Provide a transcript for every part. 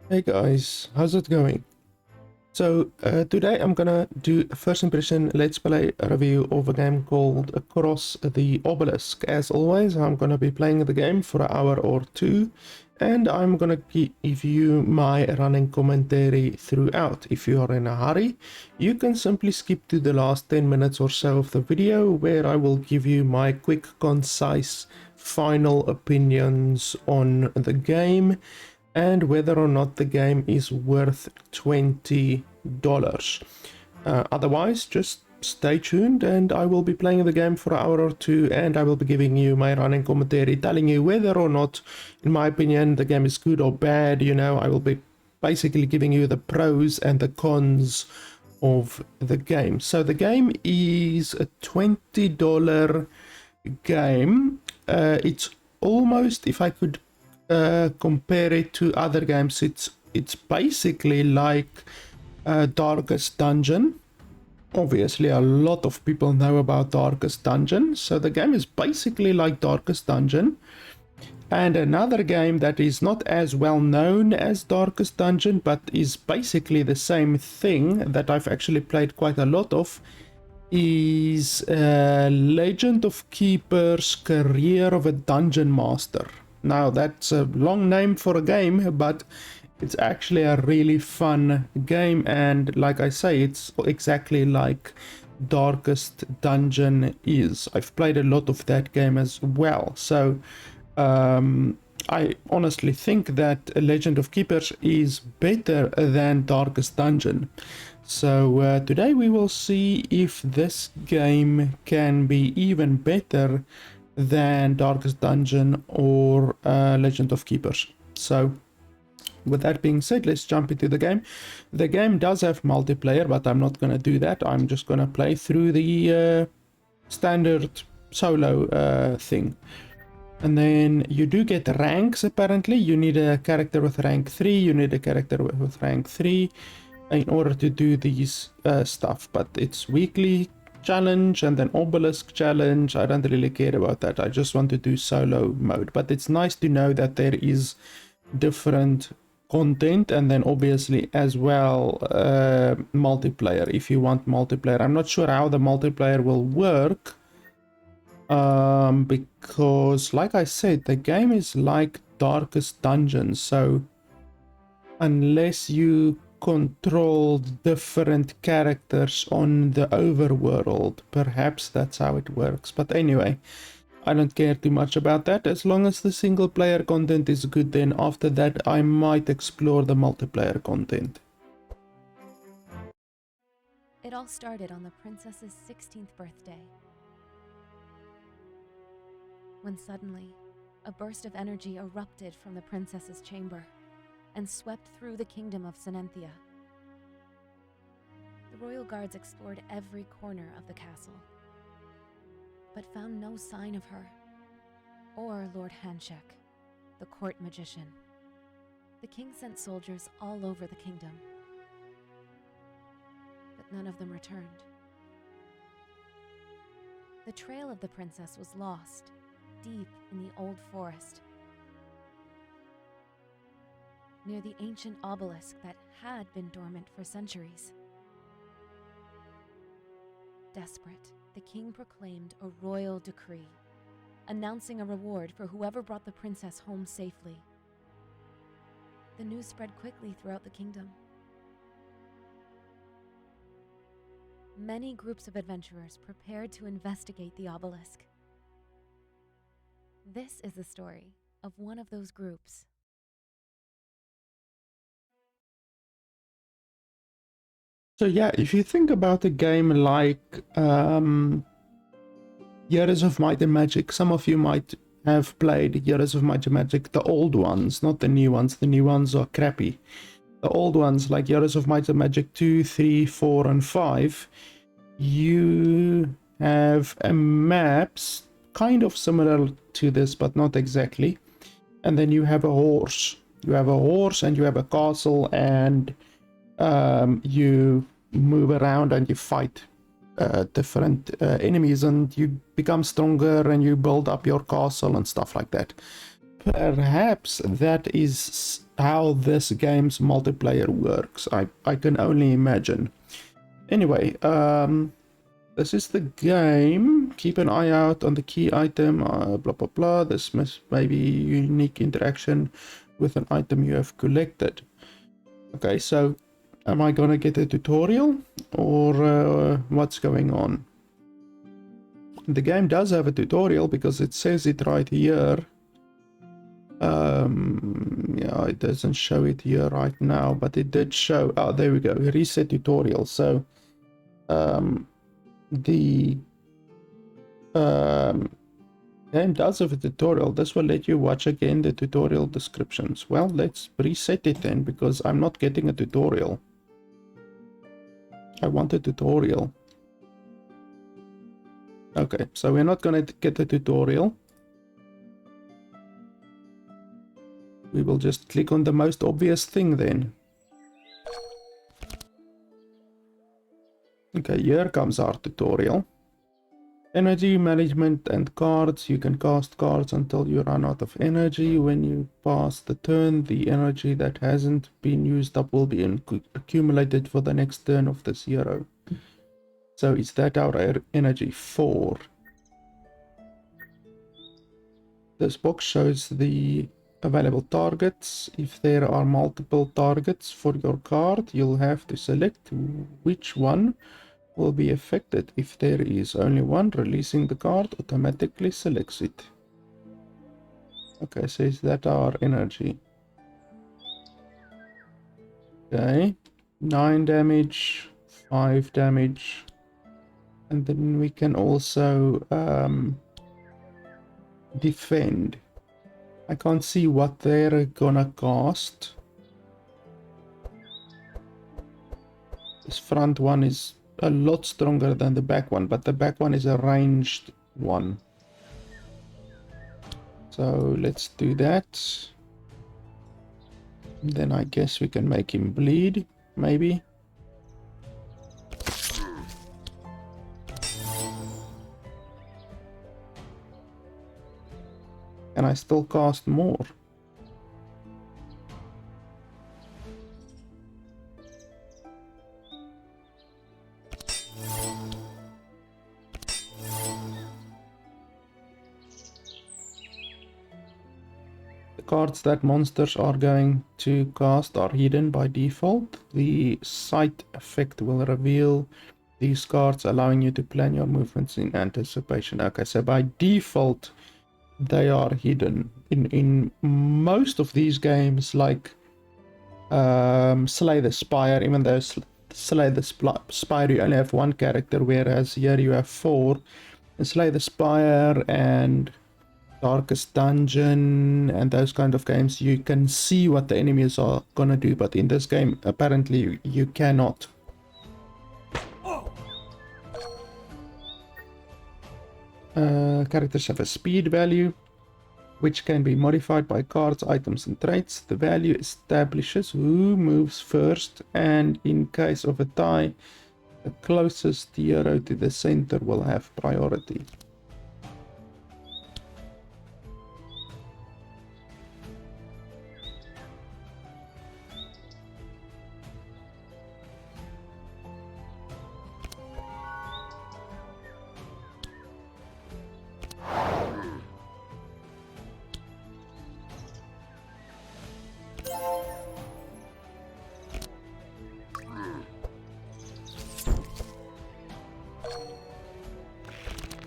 Hey guys, how's it going? So today I'm gonna do a first impression let's play review of a game called Across the Obelisk. As always, I'm gonna be playing the game for an hour or two, and I'm gonna give you my running commentary throughout. If you are in a hurry, you can simply skip to the last 10 minutes or so of the video, where I will give you my quick, concise, final opinions on the game and whether or not the game is worth $20. Otherwise, just stay tuned and I will be playing the game for an hour or two, and I will be giving you my running commentary, telling you whether or not, in my opinion, the game is good or bad. You know, I will be basically giving you the pros and the cons of the game. So the game is a $20 game. It's almost, if I could compare it to other games, it's basically like Darkest Dungeon. Obviously, a lot of people know about Darkest Dungeon, so the game is basically like Darkest Dungeon. And another game that is not as well known as Darkest Dungeon, but is basically the same thing, that I've actually played quite a lot of, is Legend of Keeper's Career of a Dungeon Master. Now, that's a long name for a game, but it's actually a really fun game, and like I say, it's exactly like Darkest Dungeon is. I've played a lot of that game as well, so I honestly think that Legend of Keepers is better than Darkest Dungeon. So today we will see if this game can be even better than Darkest Dungeon or Legend of Keepers. So with that being said, let's jump into the game. The game does have multiplayer, but I'm not going to do that. I'm just going to play through the standard solo thing. And then you do get ranks, apparently. You need a character with rank 3, you need a character with rank 3 in order to do these stuff. But it's weekly challenge and then obelisk challenge. I don't really care about that. I just want to do solo mode. But it's nice to know that there is different content, and then obviously as well multiplayer if you want multiplayer. I'm not sure how the multiplayer will work, because like I said, the game is like Darkest Dungeon, so unless you control different characters on the overworld, perhaps that's how it works. But anyway, I don't care too much about that. As long as the single player content is good, then after that I might explore the multiplayer content. It all started on the princess's 16th birthday, when suddenly a burst of energy erupted from the princess's chamber and swept through the kingdom of Sinenthia. The royal guards explored every corner of the castle, but found no sign of her, or Lord Hanshek, the court magician. The king sent soldiers all over the kingdom, but none of them returned. The trail of the princess was lost deep in the old forest, near the ancient obelisk that had been dormant for centuries. Desperate, the king proclaimed a royal decree, announcing a reward for whoever brought the princess home safely. The news spread quickly throughout the kingdom. Many groups of adventurers prepared to investigate the obelisk. This is the story of one of those groups. So yeah, if you think about a game like Heroes of Might and Magic, some of you might have played Heroes of Might and Magic, the old ones, not the new ones. The new ones are crappy. The old ones, like Heroes of Might and Magic 2, 3, 4, and 5, you have maps kind of similar to this, but not exactly. And then you have a horse. You have a horse and you have a castle, and you move around and you fight different enemies, and you become stronger and you build up your castle and stuff like that. perhaps that is how this game's multiplayer works. I can only imagine. Anyway, this is the game. Keep an eye out on the key item, blah blah blah. This may be unique interaction with an item you have collected. Okay, so am I gonna get a tutorial or what's going on? The game does have a tutorial because it says it right here. Yeah, it doesn't show it here right now, but it did show. Oh, there we go. Reset tutorial. So the game does have a tutorial. This will let you watch again the tutorial descriptions. Well, let's reset it then, because I'm not getting a tutorial. I want a tutorial. Okay, so we're not gonna get the tutorial. We will just click on the most obvious thing then. Okay, here comes our tutorial. Energy management and cards. You can cast cards until you run out of energy. When you pass the turn, the energy that hasn't been used up will be accumulated for the next turn of this hero. So is that our energy? 4. This box shows the available targets. If there are multiple targets for your card, you'll have to select which one will be affected. If there is only one, releasing the card automatically selects it. Okay, so is that our energy? Okay, 9 damage, 5 damage, and then we can also defend. I can't see what they're gonna cast. This front one is a lot stronger than the back one, but the back one is a ranged one. So let's do that. Then I guess we can make him bleed, maybe. Can I still cast more? The cards that monsters are going to cast are hidden by default. The sight effect will reveal these cards, allowing you to plan your movements in anticipation. Okay, so by default they are hidden. In most of these games, like Slay the Spire, even though Slay the Spire you only have one character, whereas here you have 4. In Slay the Spire and Darkest Dungeon and those kind of games, you can see what the enemies are gonna do, but in this game apparently you cannot. Characters have a speed value, which can be modified by cards, items, and traits. The value establishes who moves first, and in case of a tie, the closest hero to the center will have priority.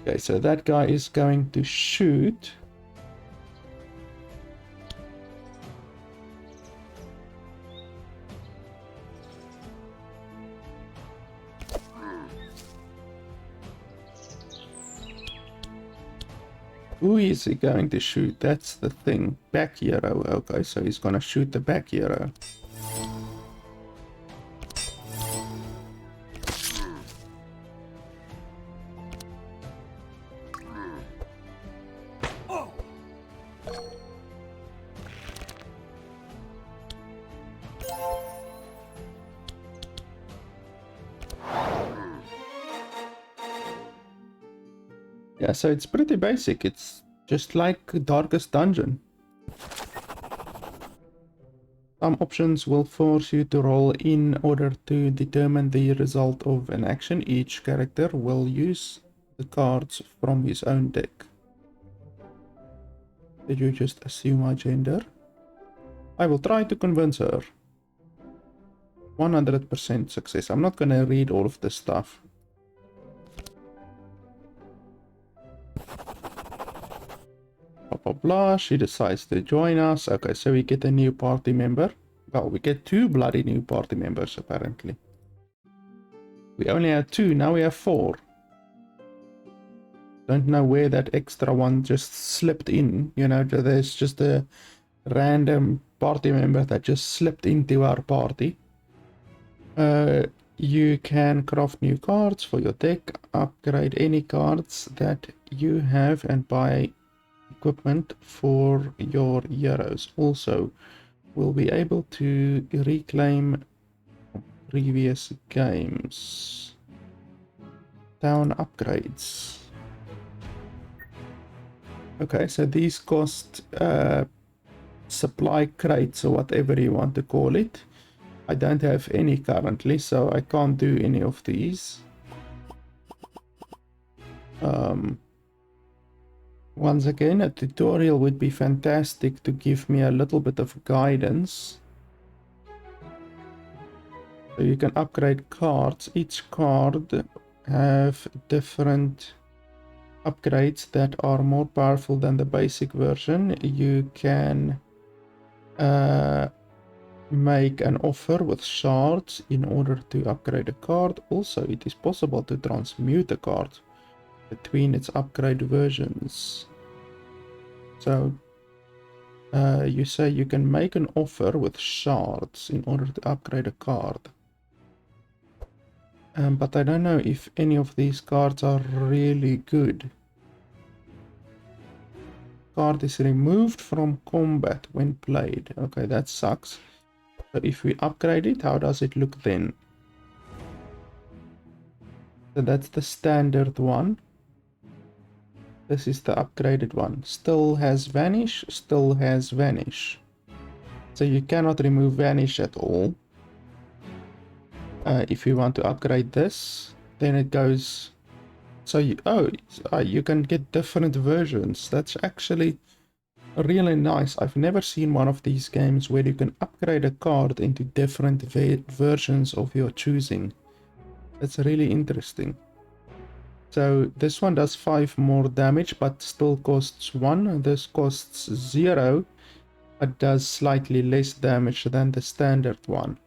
Okay, so that guy is going to shoot. Who is he going to shoot? That's the thing. Back hero. Okay, so he's gonna shoot the back hero. Yeah, so it's pretty basic. It's just like Darkest Dungeon. Some options will force you to roll in order to determine the result of an action. Each character will use the cards from his own deck. Did you just assume my gender? I will try to convince her. 100% success. I'm not gonna read all of this stuff. Blah blah blah. She decides to join us. Okay, so we get a new party member. Well, we get 2 bloody new party members apparently. We only had 2, now we have 4. Don't know where that extra one just slipped in. You know, there's just a random party member that just slipped into our party. You can craft new cards for your deck, upgrade any cards that you have, and buy equipment for your heroes. Also, we'll be able to reclaim previous games. Town upgrades. Okay, so these cost supply crates or whatever you want to call it. I don't have any currently, so I can't do any of these. Once again, a tutorial would be fantastic to give me a little bit of guidance. So you can upgrade cards. Each card have different upgrades that are more powerful than the basic version. You can make an offer with shards in order to upgrade a card. Also, it is possible to transmute a card between its upgrade versions. So you say you can make an offer with shards in order to upgrade a card. But I don't know if any of these cards are really good. Card is removed from combat when played. Okay, that sucks. So if we upgrade it, how does it look then? So that's the standard one. This is the upgraded one. Still has vanish, still has vanish. So you cannot remove vanish at all. If you want to upgrade this, then it goes... So you can get different versions. That's actually really nice. I've never seen one of these games where you can upgrade a card into different versions of your choosing. That's really interesting. So this one does 5 more damage but still costs 1. This costs 0 but does slightly less damage than the standard one.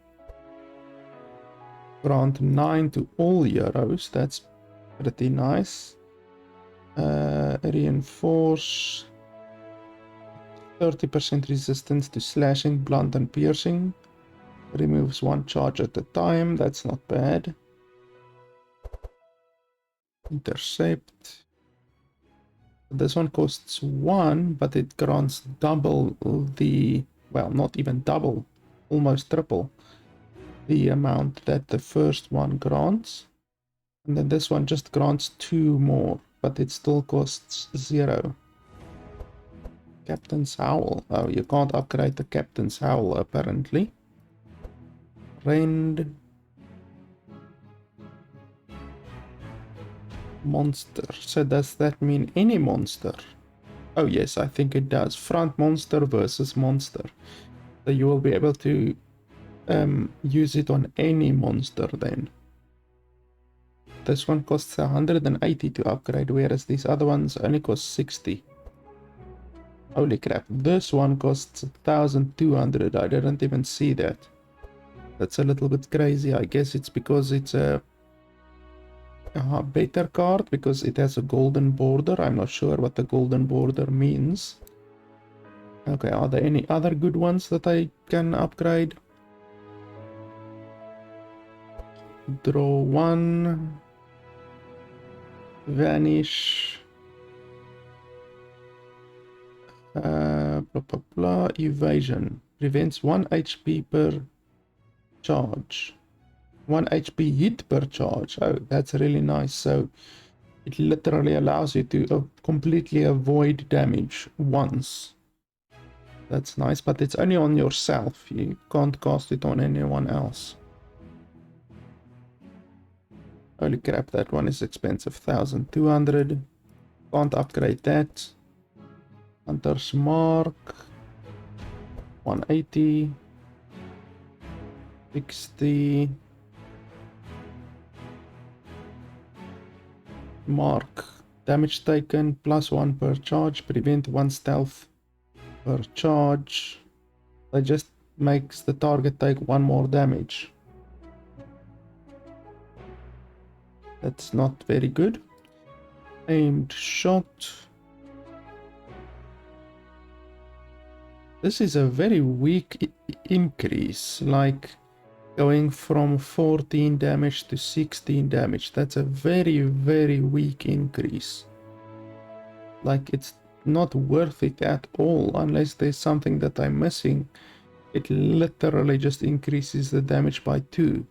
Grant 9 to all heroes. That's pretty nice. Reinforce 30% resistance to slashing, blunt and piercing. Removes 1 charge at a time. That's not bad. Intercept. This one costs 1, but it grants double the... well, not even double. Almost triple the amount that the first one grants. And then this one just grants 2 more, but it still costs 0. Captain's Howl. Oh, you can't upgrade the Captain's Howl apparently. Rend. Monster. So does that mean any monster? Oh yes, I think it does. Front monster versus monster. So you will be able to use it on any monster then. This one costs 180 to upgrade, whereas these other ones only cost 60. Holy crap, this one costs 1200. I didn't even see that. That's a little bit crazy. I guess it's because it's a better card, because it has a golden border. I'm not sure what the golden border means. Okay, are there any other good ones that I can upgrade? Draw 1. Vanish. Blah blah blah. Evasion. Prevents 1 HP per charge. 1 HP hit per charge. Oh, that's really nice. So it literally allows you to completely avoid damage once. That's nice, but it's only on yourself. You can't cast it on anyone else. Holy crap, that one is expensive. 1200. Can't upgrade that. Hunter's Mark. 180. 60. Mark. Damage taken +1 per charge. Prevent 1 stealth per charge. That just makes the target take 1 more damage. That's not very good. Aimed shot. This is a very weak increase, like going from 14 damage to 16 damage. That's a very, very weak increase. Like, it's not worth it at all unless there's something that I'm missing. It literally just increases the damage by 2.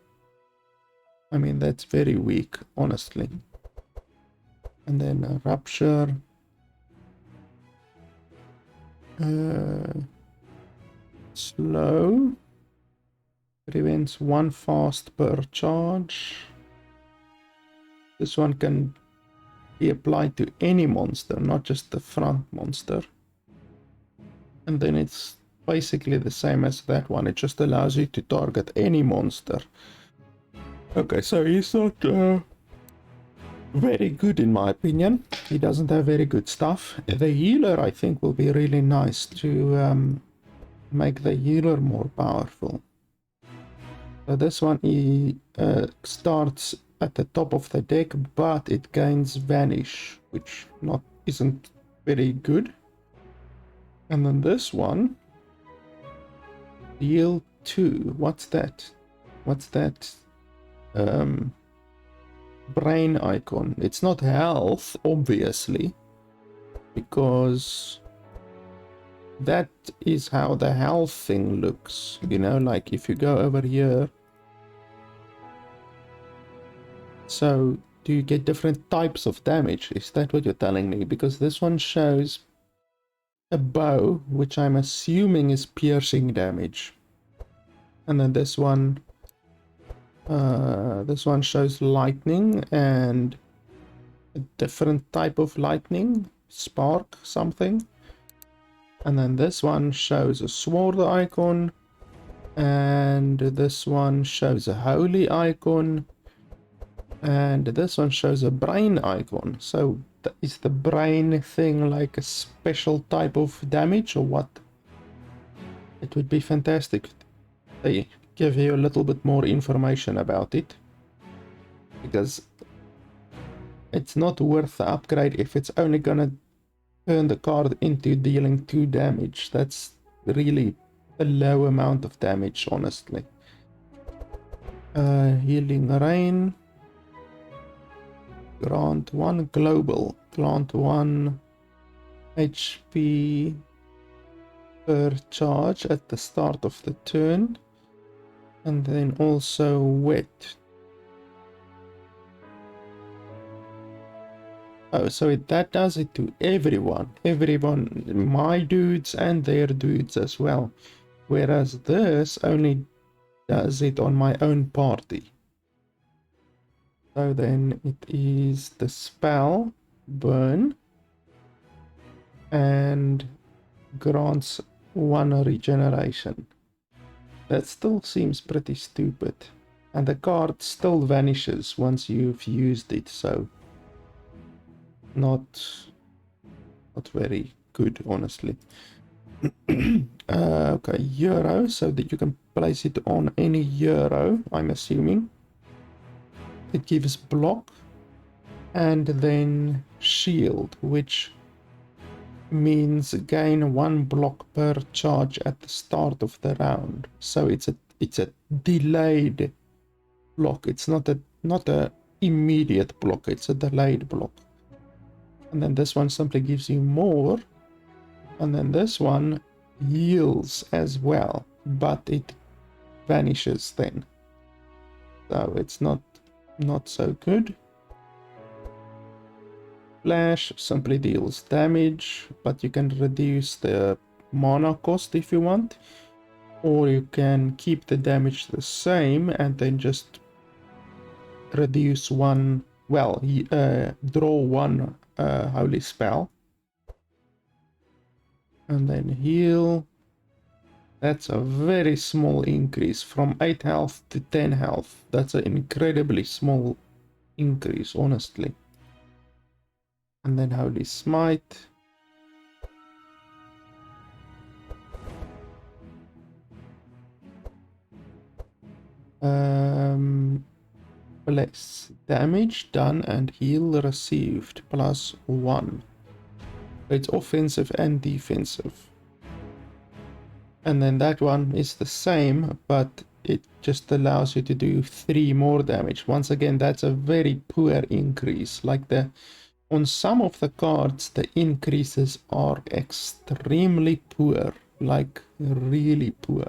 I mean, that's very weak, honestly. And then a rupture. Slow. Prevents 1 fast per charge. This one can be applied to any monster, not just the front monster. And then it's basically the same as that one. It just allows you to target any monster. Okay, so he's not very good in my opinion. He doesn't have very good stuff. The healer, I think, will be really nice to make the healer more powerful. So this one he starts at the top of the deck, but it gains vanish, which isn't very good. And then this one, heal 2. What's that? What's that? Brain icon. It's not health, obviously, because that is how the health thing looks. You know, like if you go over here. So do you get different types of damage? Is that what you're telling me? Because this one shows a bow, which I'm assuming is piercing damage. And then this one shows lightning and a different type of lightning, spark something. And then this one shows a sword icon, and this one shows a holy icon, and this one shows a brain icon. So is the brain thing like a special type of damage or what? It would be fantastic. They give you a little bit more information about it, because it's not worth the upgrade if it's only gonna turn the card into dealing 2 damage. That's really a low amount of damage, honestly. Healing Rain. Grant 1 global. Grant 1 HP per charge at the start of the turn. And then also wet. Oh, so that does it to everyone. Everyone, my dudes and their dudes as well. Whereas this only does it on my own party. So then it is the spell, burn, and grants 1 regeneration. That still seems pretty stupid. And the card still vanishes once you've used it, so not very good, honestly. Okay, euro, so that you can place it on any euro, I'm assuming. It gives block and then shield, which means gain 1 block per charge at the start of the round. So it's a delayed block. It's not a immediate block, it's a delayed block. And then this one simply gives you more, and then this one heals as well, but it vanishes then. So it's not so good. Flash simply deals damage, but you can reduce the mana cost if you want, or you can keep the damage the same and then just reduce one, well, draw one holy spell and then heal. That's a very small increase from 8 health to 10 health. That's an incredibly small increase, honestly. And then holy smite. Less damage done and heal received +1. It's offensive and defensive. And then that one is the same, but it just allows you to do 3 more damage. Once again, that's a very poor increase. Like on some of the cards, the increases are extremely poor, like really poor.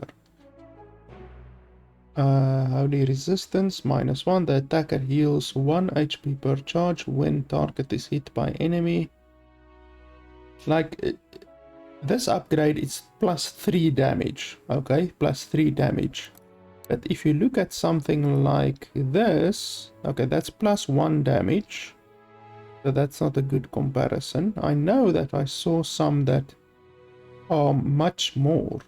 Holy resistance -1. The attacker heals 1 HP per charge when target is hit by enemy. Like this upgrade is +3 damage, okay, +3 damage. But if you look at something like this, okay, that's +1 damage. So that's not a good comparison. I know that I saw some that are much more.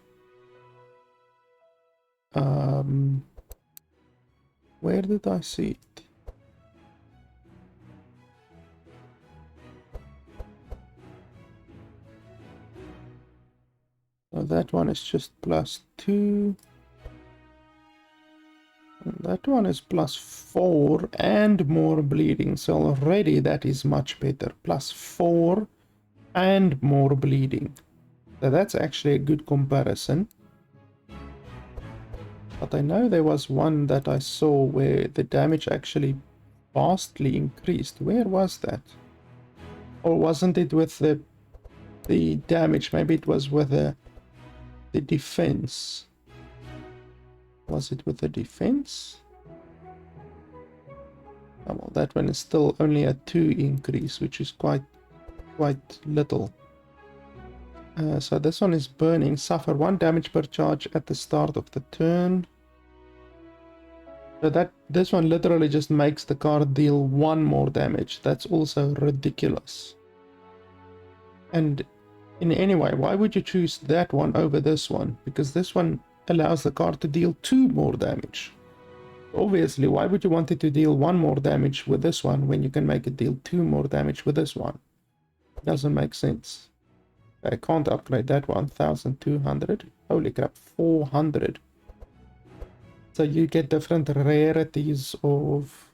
Where did I see it? So that one is just +2. And that one is +4 and more bleeding. So already that is much better. +4 and more bleeding. So that's actually a good comparison. But I know there was one that I saw where the damage actually vastly increased. Where was that? Or wasn't it with the damage? Maybe it was with the defense. Was it with the defense? Oh, well, that one is still only a 2 increase, which is quite little. So this one is burning. Suffer 1 damage per charge at the start of the turn. So this one literally just makes the card deal 1 more damage. That's also ridiculous. And in any way, why would you choose that one over this one? Because this one allows the card to deal 2 more damage. Obviously, why would you want it to deal 1 more damage with this one when you can make it deal 2 more damage with this one? Doesn't make sense. I can't upgrade that one. 1200. Holy crap, 400. So you get different rarities of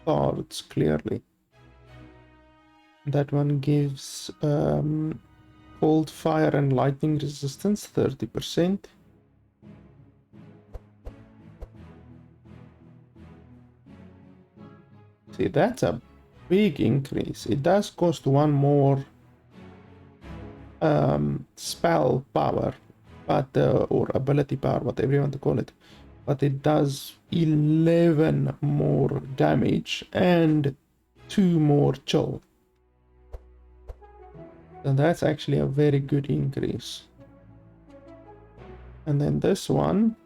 cards, clearly. That one gives cold, fire, and lightning resistance, 30%. See, that's a big increase. It does cost 1 more spell power, but or ability power, whatever you want to call it. But it does 11 more damage and 2 more chill. And that's actually a very good increase. And then this one,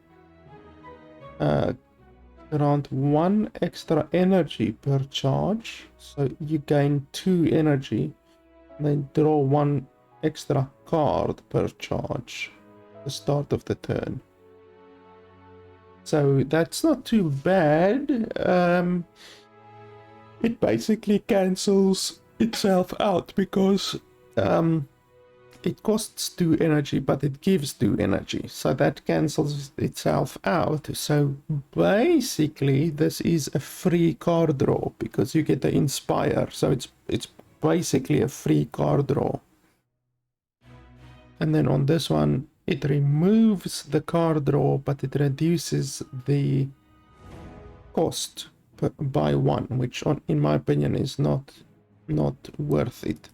around 1 extra energy per charge. So you gain 2 energy, then draw 1 extra card per charge at the start of the turn. So that's not too bad. It basically cancels itself out because it costs 2 energy, but it gives 2 energy. So that cancels itself out. So basically, this is a free card draw because you get the Inspire. So it's basically a free card draw. And then on this one, it removes the card draw, but it reduces the cost by 1, which in my opinion is not worth it.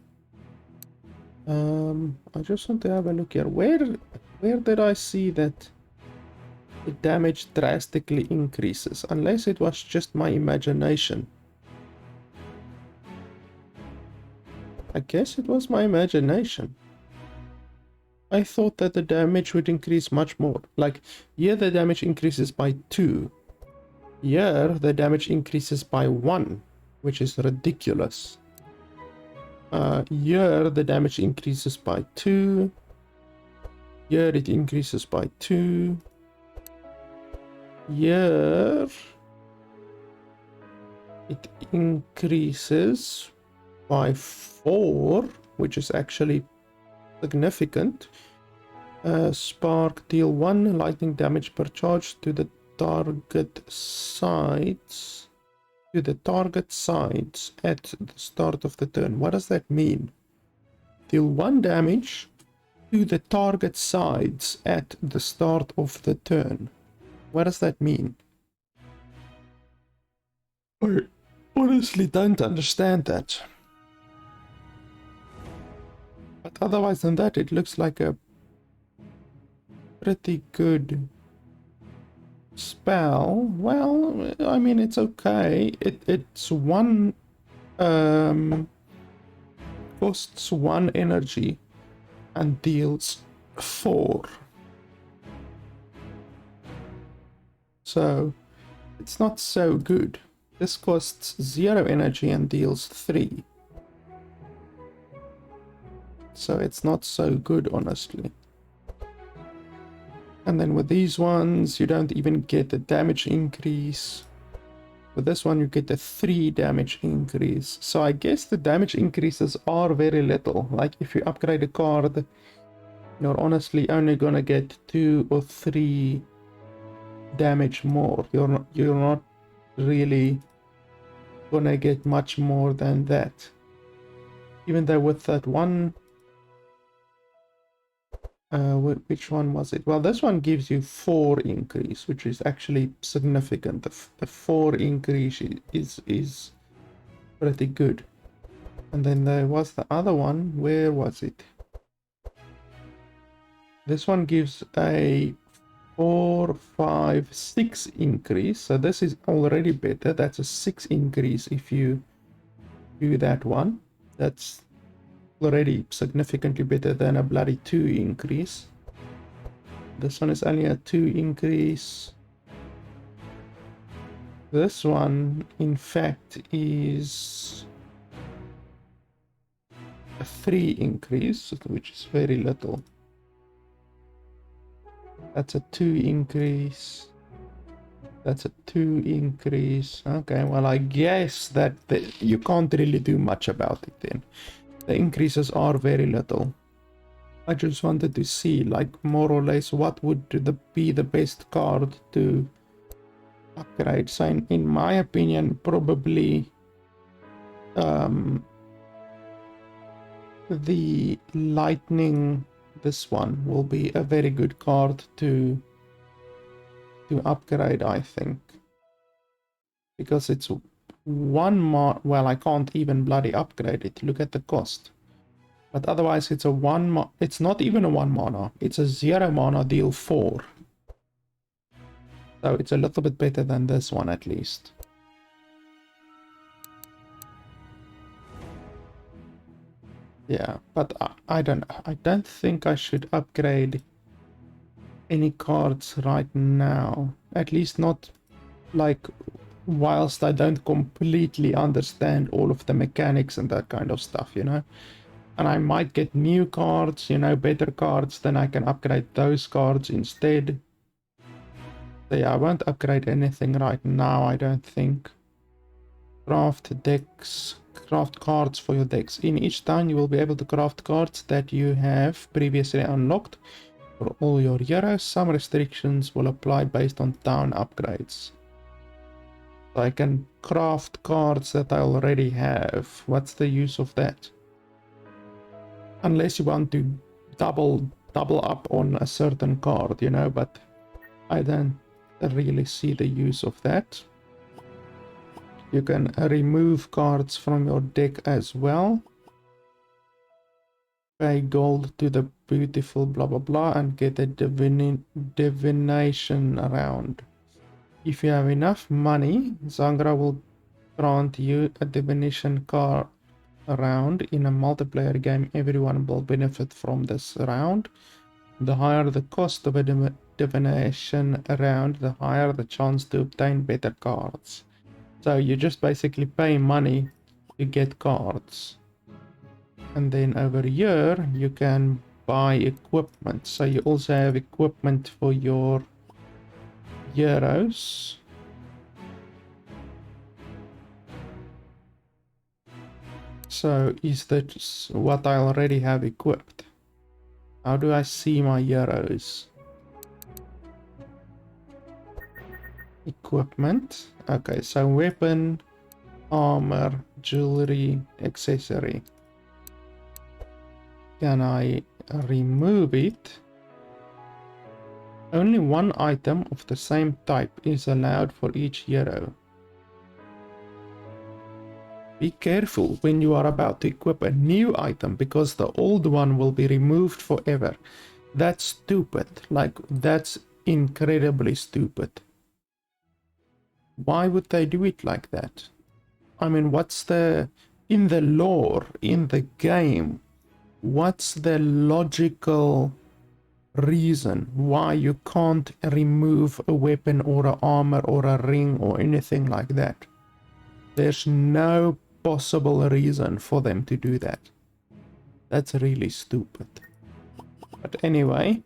I just want to have a look here. Where did I see that the damage drastically increases? Unless it was just my imagination. I guess it was my imagination. I thought that the damage would increase much more. Like, here the damage increases by 2. Here the damage increases by 1, which is ridiculous. Here the damage increases by 2. Here it increases by 2. Here it increases by 4, which is actually significant. Spark, deal 1 lightning damage per charge to the target sides. To the target sides at the start of the turn. What does that mean? Deal 1 damage to the target sides at the start of the turn. What does that mean? I honestly don't understand that. But otherwise than that, it looks like a pretty good spell. Well, I mean, it's okay. It's one costs 1 energy and deals 4. So it's not so good. This costs 0 energy and deals 3. So it's not so good, honestly. And then with these ones, you don't even get a damage increase. With this one, you get a 3 damage increase. So I guess the damage increases are very little. Like if you upgrade a card, you're honestly only gonna get 2 or 3 damage more. You're not really gonna get much more than that. Even though with that one, which one was it? Well, this one gives you 4 increase, which is actually significant. The 4 increase is pretty good. And then there was the other one. Where was it? This one gives a 4, 5, 6 increase. So this is already better. That's a 6 increase if you do that one. That's already significantly better than a bloody 2 increase. This one is only a 2 increase. This one, in fact, is a 3 increase, which is very little. That's a 2 increase. That's a 2 increase. Okay, well, I guess that you can't really do much about it then. The increases are very little. I just wanted to see, like, more or less what would be the best card to upgrade. So in my opinion, probably the lightning, this one will be a very good card to upgrade, I think, because it's 1 more. Well, I can't even bloody upgrade it. Look at the cost. But otherwise, it's a 1. It's not even a 1 mana. It's a 0 mana deal 4. So it's a little bit better than this one at least. Yeah, but I don't think I should upgrade any cards right now. At least not, like, whilst I don't completely understand all of the mechanics and that kind of stuff, you know. And I might get new cards, you know, better cards, then I can upgrade those cards instead. So yeah, I won't upgrade anything right now, I don't think. Craft decks. Craft cards for your decks. In each town you will be able to craft cards that you have previously unlocked for all your heroes. Some restrictions will apply based on town upgrades. So I can craft cards that I already have. What's the use of that? Unless you want to double up on a certain card, you know, but I don't really see the use of that. You can remove cards from your deck as well. Pay gold to the beautiful blah blah blah and get a divination round. If you have enough money, Zangra will grant you a divination card round in a multiplayer game. Everyone will benefit from this round. The higher the cost of a divination round, the higher the chance to obtain better cards. So you just basically pay money to get cards. And then over here you can buy equipment. So you also have equipment for your heroes. So is that what I already have equipped? How do I see my heroes? Equipment. Okay, so weapon, armor, jewelry, accessory. Can I remove it? Only one item of the same type is allowed for each hero. Be careful when you are about to equip a new item, because the old one will be removed forever. That's stupid. Like, that's incredibly stupid. Why would they do it like that? I mean, what's the... in the lore, in the game, what's the logical reason why you can't remove a weapon or an armor or a ring or anything like that? There's no possible reason for them to do that. That's really stupid. But anyway,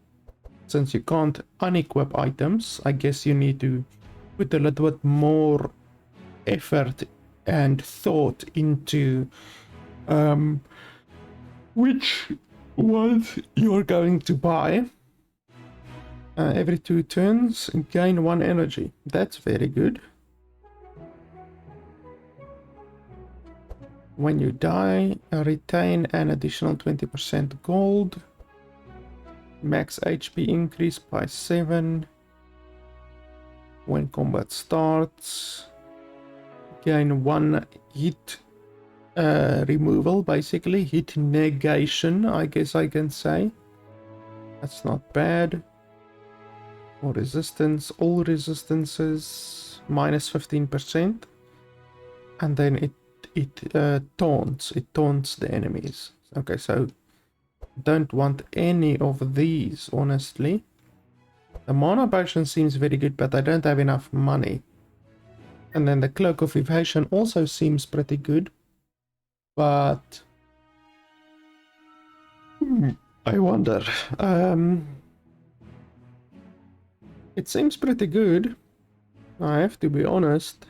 since you can't unequip items, I guess you need to put a little bit more effort and thought into which ones you're going to buy. Every 2 turns, gain 1 energy. That's very good. When you die, retain an additional 20% gold. Max HP increase by 7. When combat starts, gain 1 hit removal, basically. Hit negation, I guess I can say. That's not bad. Or resistance, all resistances, minus 15%. And then it taunts the enemies. Okay, so don't want any of these, honestly. The mana potion seems very good, but I don't have enough money. And then the cloak of evasion also seems pretty good, but I wonder. It seems pretty good, I have to be honest.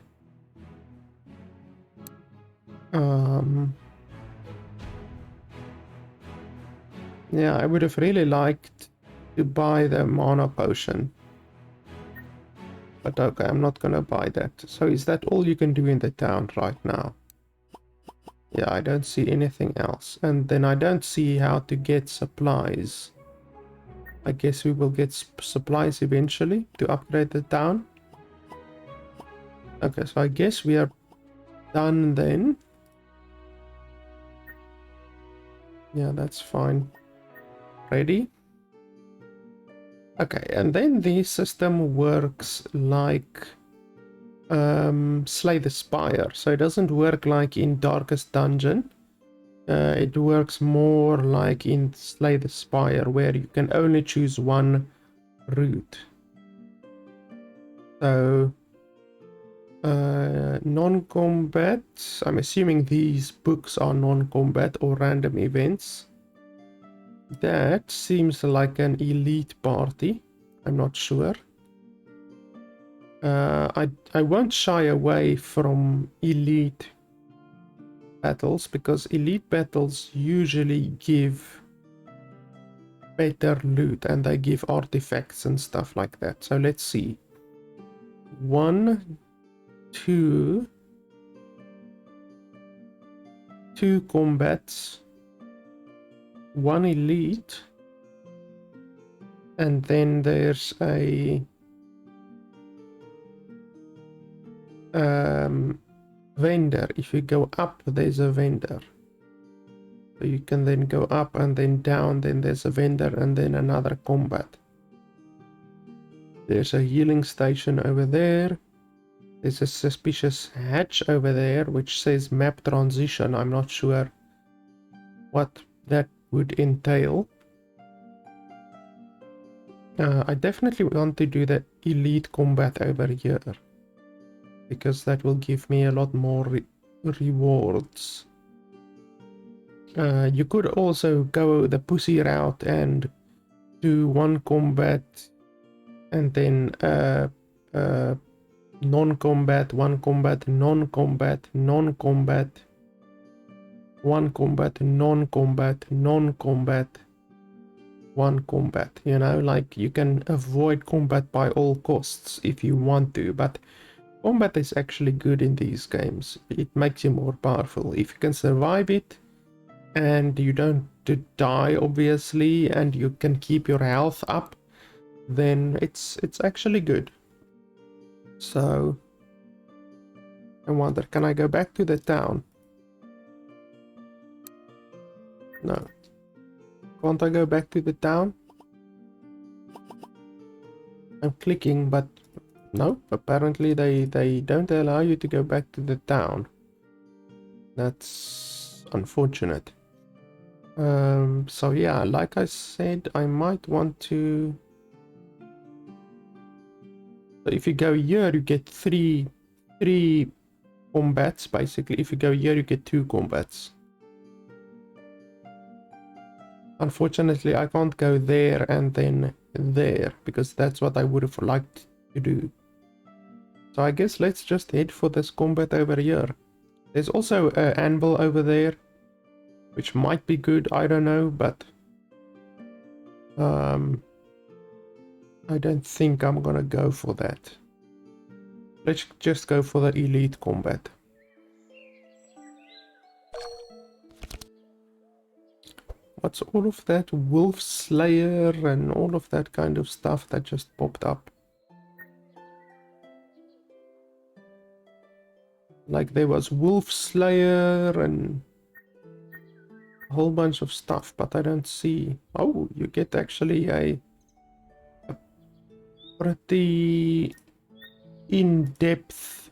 Yeah, I would have really liked to buy the mana potion. But okay, I'm not gonna buy that. So is that all you can do in the town right now? Yeah, I don't see anything else. And then I don't see how to get supplies. I guess we will get supplies eventually to upgrade the town. Okay, so I guess we are done then. Yeah, that's fine. Ready? Okay, and then the system works like Slay the Spire. So it doesn't work like in Darkest Dungeon. It works more like in Slay the Spire, where you can only choose one route. So non-combat, I'm assuming these books are non-combat or random events. That seems like an elite party. I'm not sure. I won't shy away from elite battles, because elite battles usually give better loot and they give artifacts and stuff like that. So let's see. 1, 2 combats, 1 elite, and then there's a vendor. If you go up, there's a vendor. So you can then go up and then down, then there's a vendor and then another combat. There's a healing station over there. There's a suspicious hatch over there which says map transition. I'm not sure what that would entail. I definitely want to do the elite combat over here, because that will give me a lot more rewards. You could also go the pussy route and do one combat and then non-combat, one combat, non-combat, non-combat, one combat, non-combat, non-combat, one combat. You know, like you can avoid combat by all costs if you want to, but combat is actually good in these games. It makes you more powerful. If you can survive it and you don't die, obviously, and you can keep your health up, then it's actually good. So I wonder, can I go back to the town? No. Can't I go back to the town? I'm clicking, but no, apparently they don't allow you to go back to the town. That's unfortunate. So yeah, like I said, I might want to... So if you go here, you get three combats, basically. If you go here, you get 2 combats. Unfortunately, I can't go there and then there, because that's what I would have liked to do. So I guess let's just head for this combat over here. There's also an anvil over there, which might be good, I don't know, but I don't think I'm gonna go for that. Let's just go for the elite combat. What's all of that wolf slayer and all of that kind of stuff that just popped up? Like there was wolf slayer and a whole bunch of stuff, but I don't see... Oh, you get actually a pretty in-depth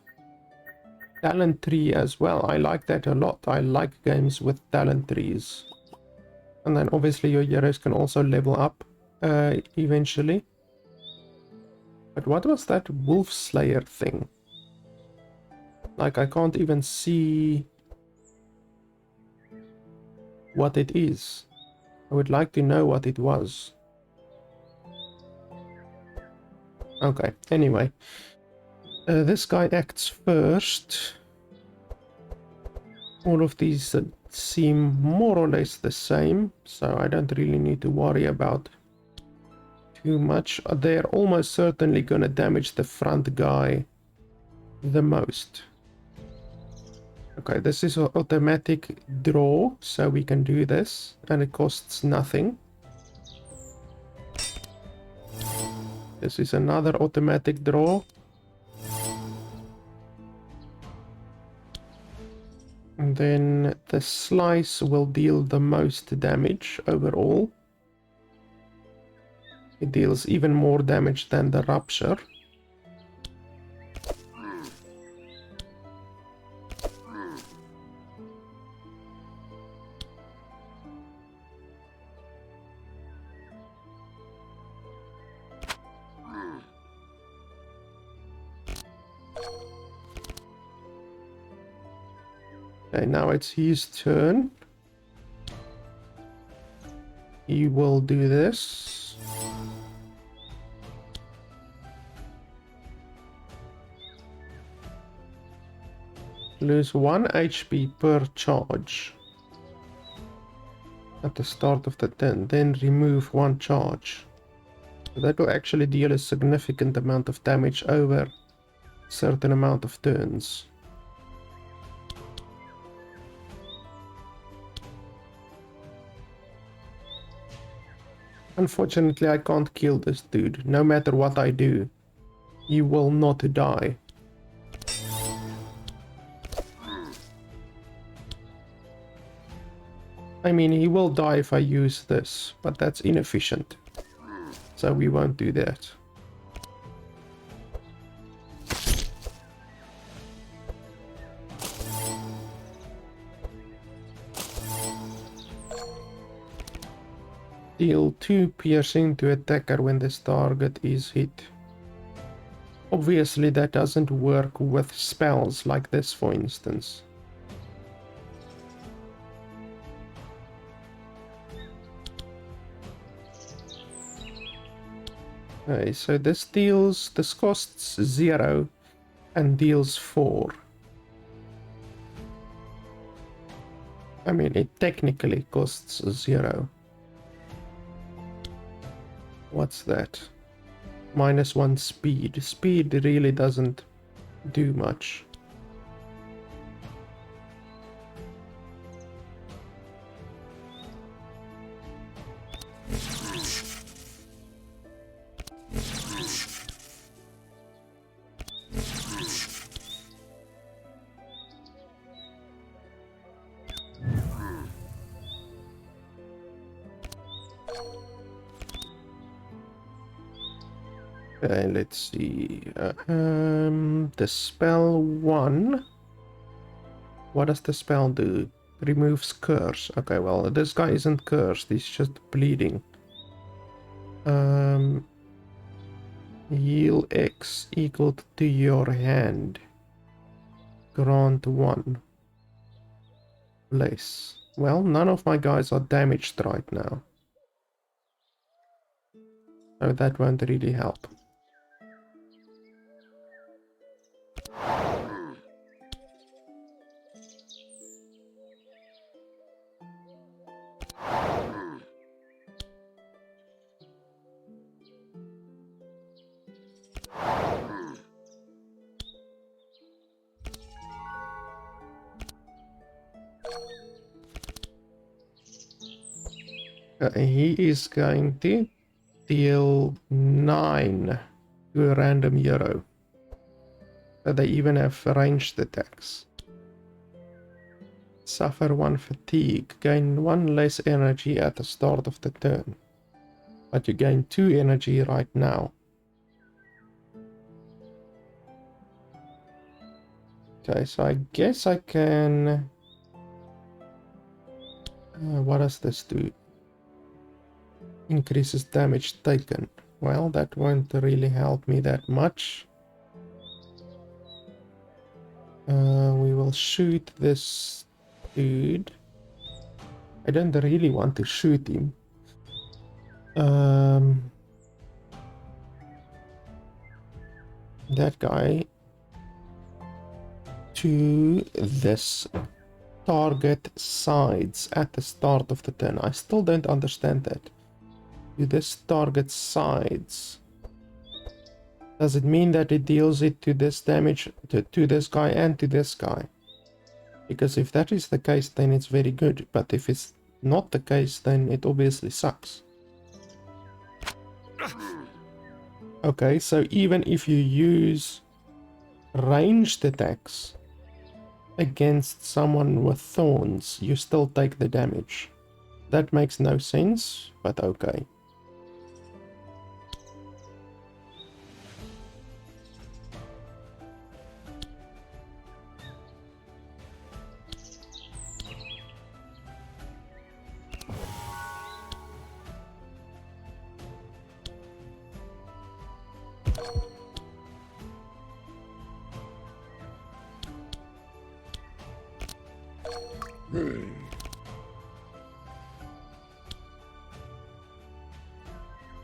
talent tree as well. I like that a lot. I like games with talent trees. And then obviously your heroes can also level up eventually. But what was that wolf slayer thing? Like I can't even see what it is. I would like to know what it was. Okay, anyway. This guy acts first. All of these seem more or less the same, so I don't really need to worry about too much. They're almost certainly gonna damage the front guy the most. Okay, this is an automatic draw, so we can do this, and it costs nothing. This is another automatic draw. And then the slice will deal the most damage overall. It deals even more damage than the rupture. Okay, now it's his turn. He will do this. Lose 1 HP per charge at the start of the turn, then remove 1 charge. So that will actually deal a significant amount of damage over a certain amount of turns. Unfortunately, I can't kill this dude. No matter what I do, he will not die. I mean, he will die if I use this, but that's inefficient. So we won't do that. Deal 2 piercing to attacker when this target is hit. Obviously that doesn't work with spells like this, for instance. Okay, so this costs 0 and deals 4. I mean, it technically costs 0. What's that? -1 speed. Speed really doesn't do much. Okay, let's see. The spell 1. What does the spell do? Removes curse. Okay, well, this guy isn't cursed, he's just bleeding. Heal X equal to your hand. Grant 1. Less. Well, none of my guys are damaged right now, so that won't really help. He is going to deal 9 to a random hero. So they even have ranged attacks. Suffer 1 fatigue. Gain 1 less energy at the start of the turn. But you gain 2 energy right now. Okay, so I guess I can... what does this do? Increases damage taken. Well, that won't really help me that much. We will shoot this dude. I don't really want to shoot him. That guy to this target sides at the start of the turn. I still don't understand that. To this target sides. Does it mean that it deals it to this damage to this guy and to this guy? Because if that is the case, then it's very good. But if it's not the case, then it obviously sucks. Okay, so even if you use ranged attacks against someone with thorns, you still take the damage. That makes no sense, but okay.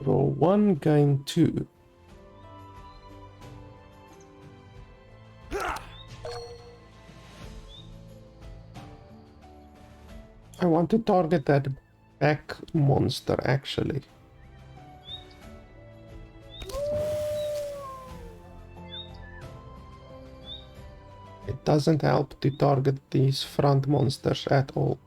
Roll 1, gain 2. I want to target that back monster, actually. It doesn't help to target these front monsters at all.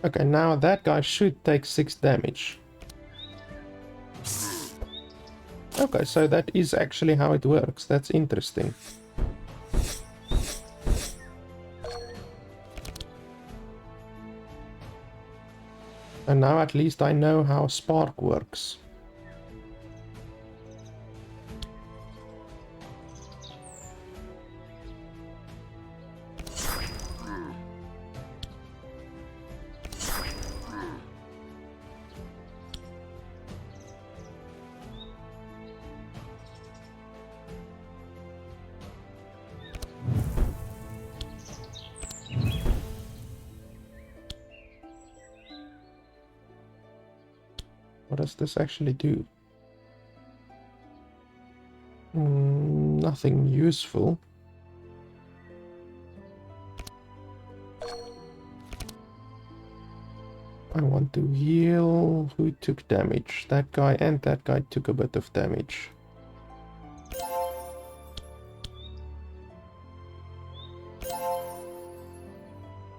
Okay, now that guy should take 6 damage. Okay, so that is actually how it works. That's interesting. And now at least I know how Spark works. What does this actually do? Nothing useful. I want to heal. Who took damage? That guy and that guy took a bit of damage.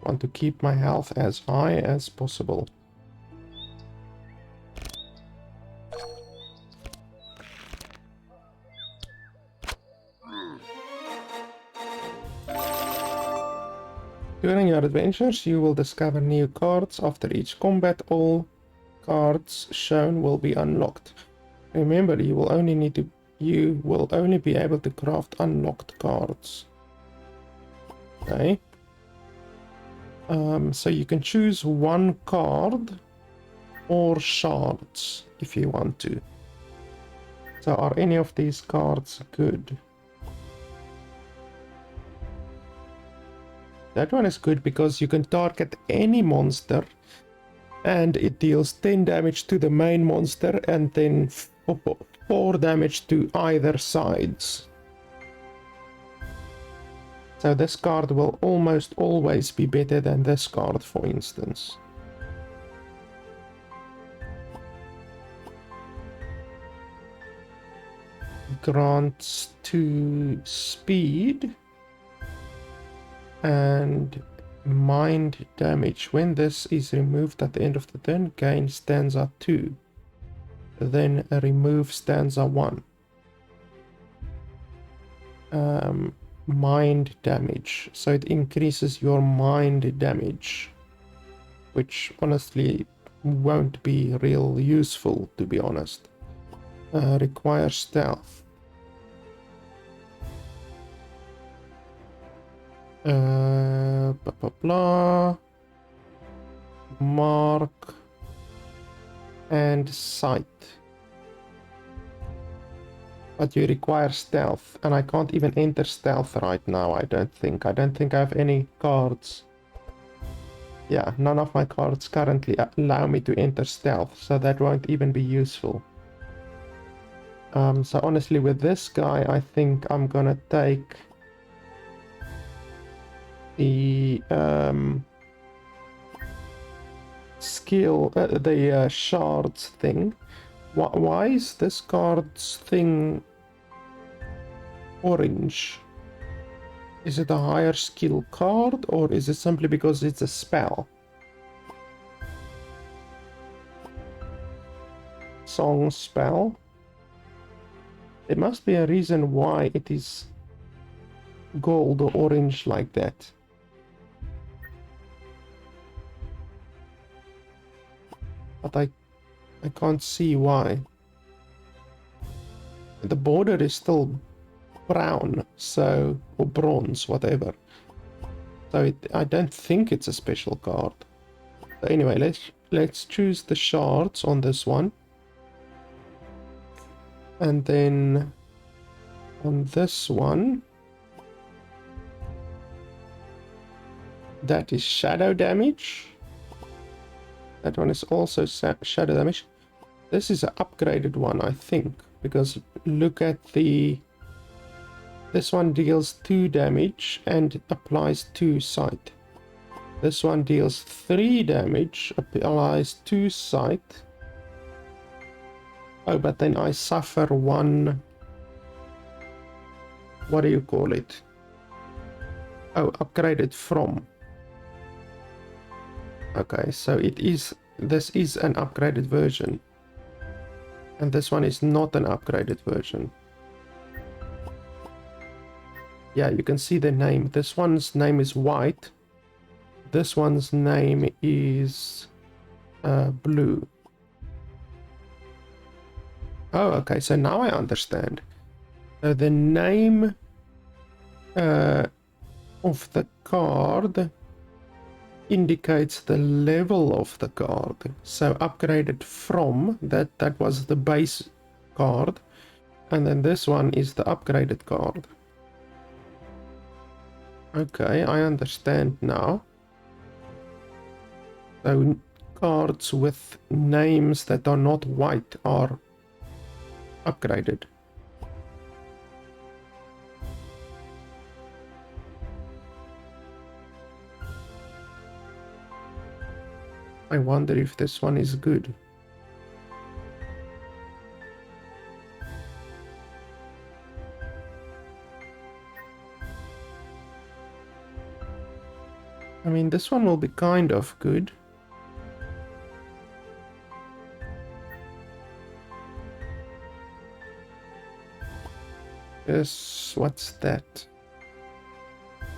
Want to keep my health as high as possible. During your adventures, you will discover new cards. After each combat, all cards shown will be unlocked. Remember, you will only be able to craft unlocked cards. Okay. So you can choose one card or shards if you want to. So are any of these cards good? That one is good because you can target any monster and it deals 10 damage to the main monster and then 4 damage to either sides. So this card will almost always be better than this card, for instance. Grants 2 speed and mind damage. When this is removed at the end of the turn, gain stanza 2. Then remove stanza 1. Mind damage. So it increases your mind damage, which honestly won't be real useful, to be honest. Requires stealth. Blah blah blah. Mark and sight. But you require stealth, and I can't even enter stealth right now, I don't think. I don't think I have any cards. Yeah, none of my cards currently allow me to enter stealth, so that won't even be useful. So honestly, with this guy, I think I'm gonna take the skill, the shards thing. Why is this card's thing orange? Is it a higher skill card, or is it simply because it's a spell? Song spell. There must be a reason why it is gold or orange like that. But I can't see why. The border is still brown, so, or bronze, whatever. So I don't think it's a special card. So anyway, let's choose the shards on this one. And then on this one, that is shadow damage. That one is also shadow damage. This is an upgraded one, I think, because look at the... This one deals 2 damage and applies 2 sight. This one deals 3 damage, applies 2 sight. Oh, but then I suffer 1... What do you call it? Oh, upgraded from. Okay, so this is an upgraded version. And this one is not an upgraded version. Yeah, you can see the name. This one's name is white. This one's name is blue. Oh, okay, so now I understand. The name of the card indicates the level of the card. So upgraded from, that was the base card, and then this one is the upgraded card. Okay, I understand now. So cards with names that are not white are upgraded. I wonder if this one is good. I mean, this one will be kind of good. Yes, what's that?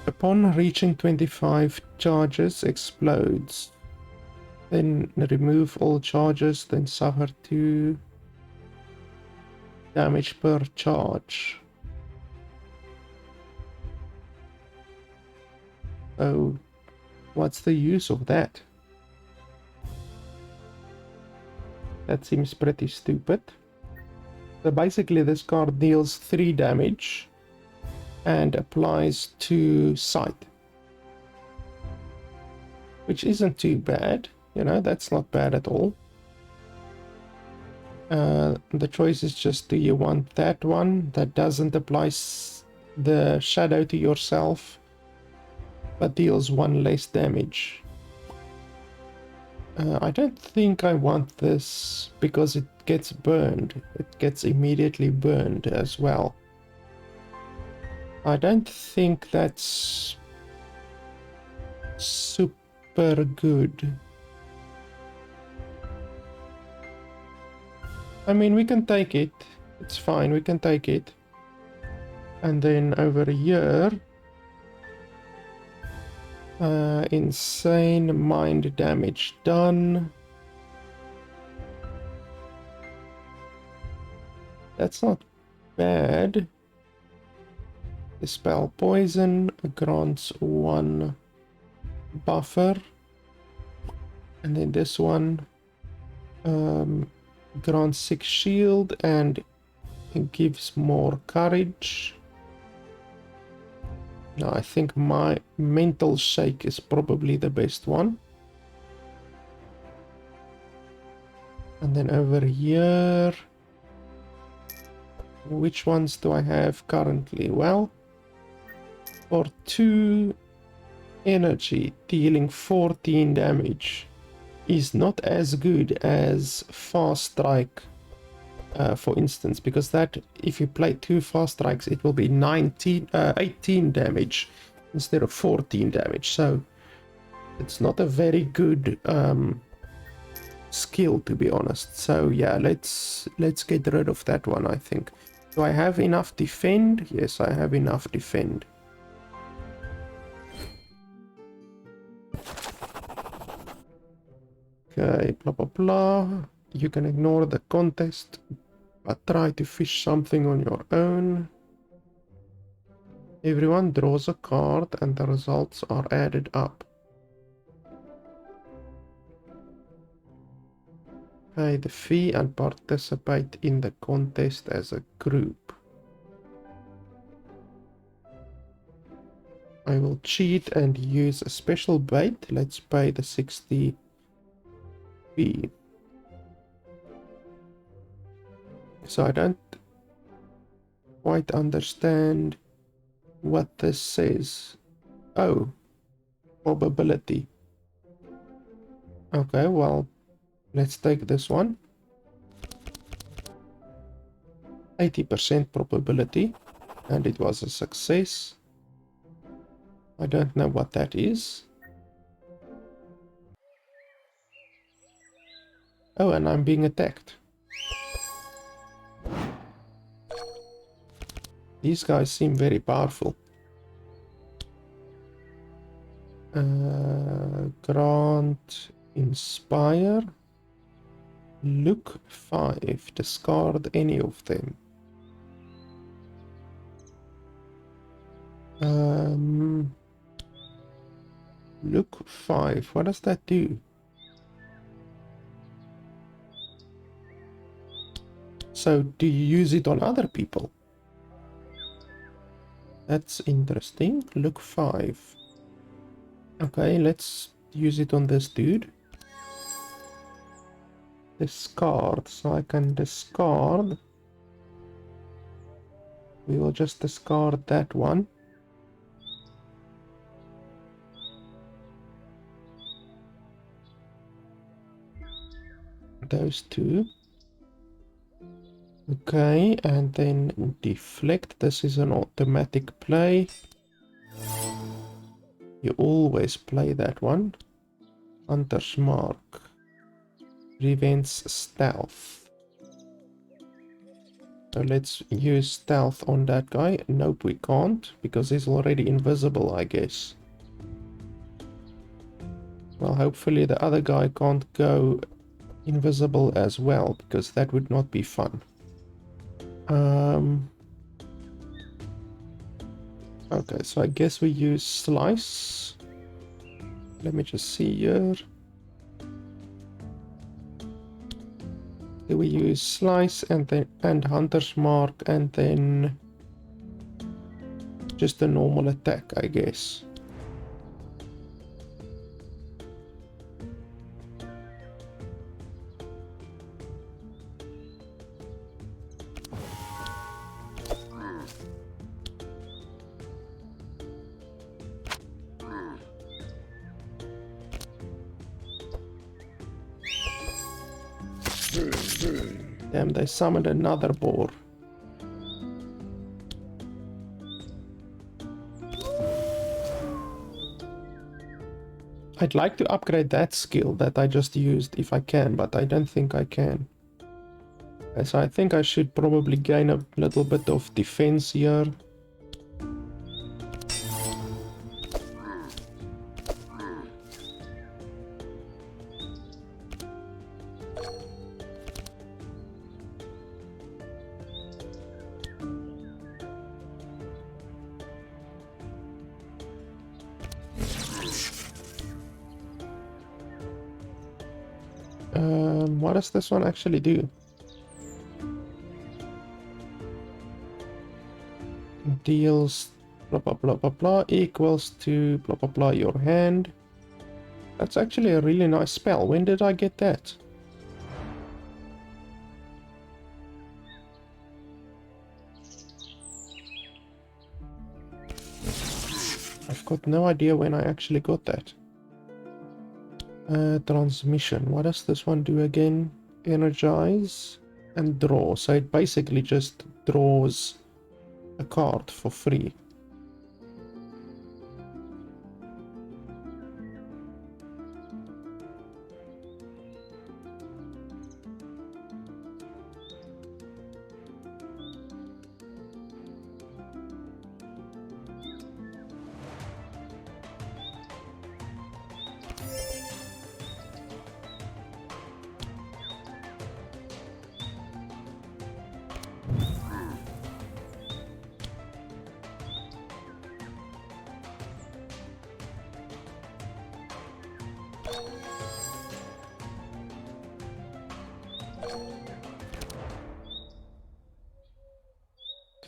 Upon reaching 25 charges, explodes. Then remove all charges, then suffer 2 damage per charge. Oh, what's the use of that? That seems pretty stupid. So basically this card deals 3 damage and applies to sight, which isn't too bad. You know, that's not bad at all. The choice is just, do you want that one that doesn't apply the shadow to yourself but deals 1 less damage? I don't think I want this because it gets burned. It gets immediately burned as well. I don't think that's super good. I mean, we can take it. It's fine, we can take it. And then over here, insane mind damage done. That's not bad. Dispel poison, grants 1 buffer. And then this one grants 6 shield and it gives more courage. Now I think my mental shake is probably the best one. And then over here, which ones do I have currently? Well, for 2 energy, dealing 14 damage is not as good as fast strike, for instance, because that, if you play 2 fast strikes, it will be 18 damage instead of 14 damage. So it's not a very good skill, to be honest. So yeah, let's get rid of that one, I think. Do I have enough defend? Yes, I have enough defend. Okay, blah blah blah. You can ignore the contest, but try to fish something on your own. Everyone draws a card and the results are added up. Pay the fee and participate in the contest as a group. I will cheat and use a special bait. Let's pay the 60 fee. So I don't quite understand what this says. Oh, probability. Okay, well, let's take this one. 80% probability, and it was a success. I don't know what that is. Oh, and I'm being attacked. These guys seem very powerful. Grant Inspire. Look 5. Discard any of them. Look 5. What does that do? So do you use it on other people? That's interesting. Look 5. Okay, let's use it on this dude. discard, so I can discard. We will just discard that one. Those two. Okay, and then deflect. This is an automatic play. You always play that one. Hunter's Mark. Prevents stealth. So let's use stealth on that guy. Nope, we can't, because he's already invisible, I guess. Well, hopefully the other guy can't go invisible as well, because that would not be fun. Okay, so I guess we use Slice. Let me just see here. Do we use Slice and Hunter's Mark and then just a normal attack, I guess. Damn, they summoned another boar. I'd like to upgrade that skill that I just used if I can, but I don't think I can. So I think I should probably gain a little bit of defense here. What does this one actually do? Deals blah blah blah blah blah equals to blah blah blah your hand. That's actually a really nice spell. When did I get that? I've got no idea when I actually got that. Transmission. What does this one do again? Energize and draw. So it basically just draws a card for free.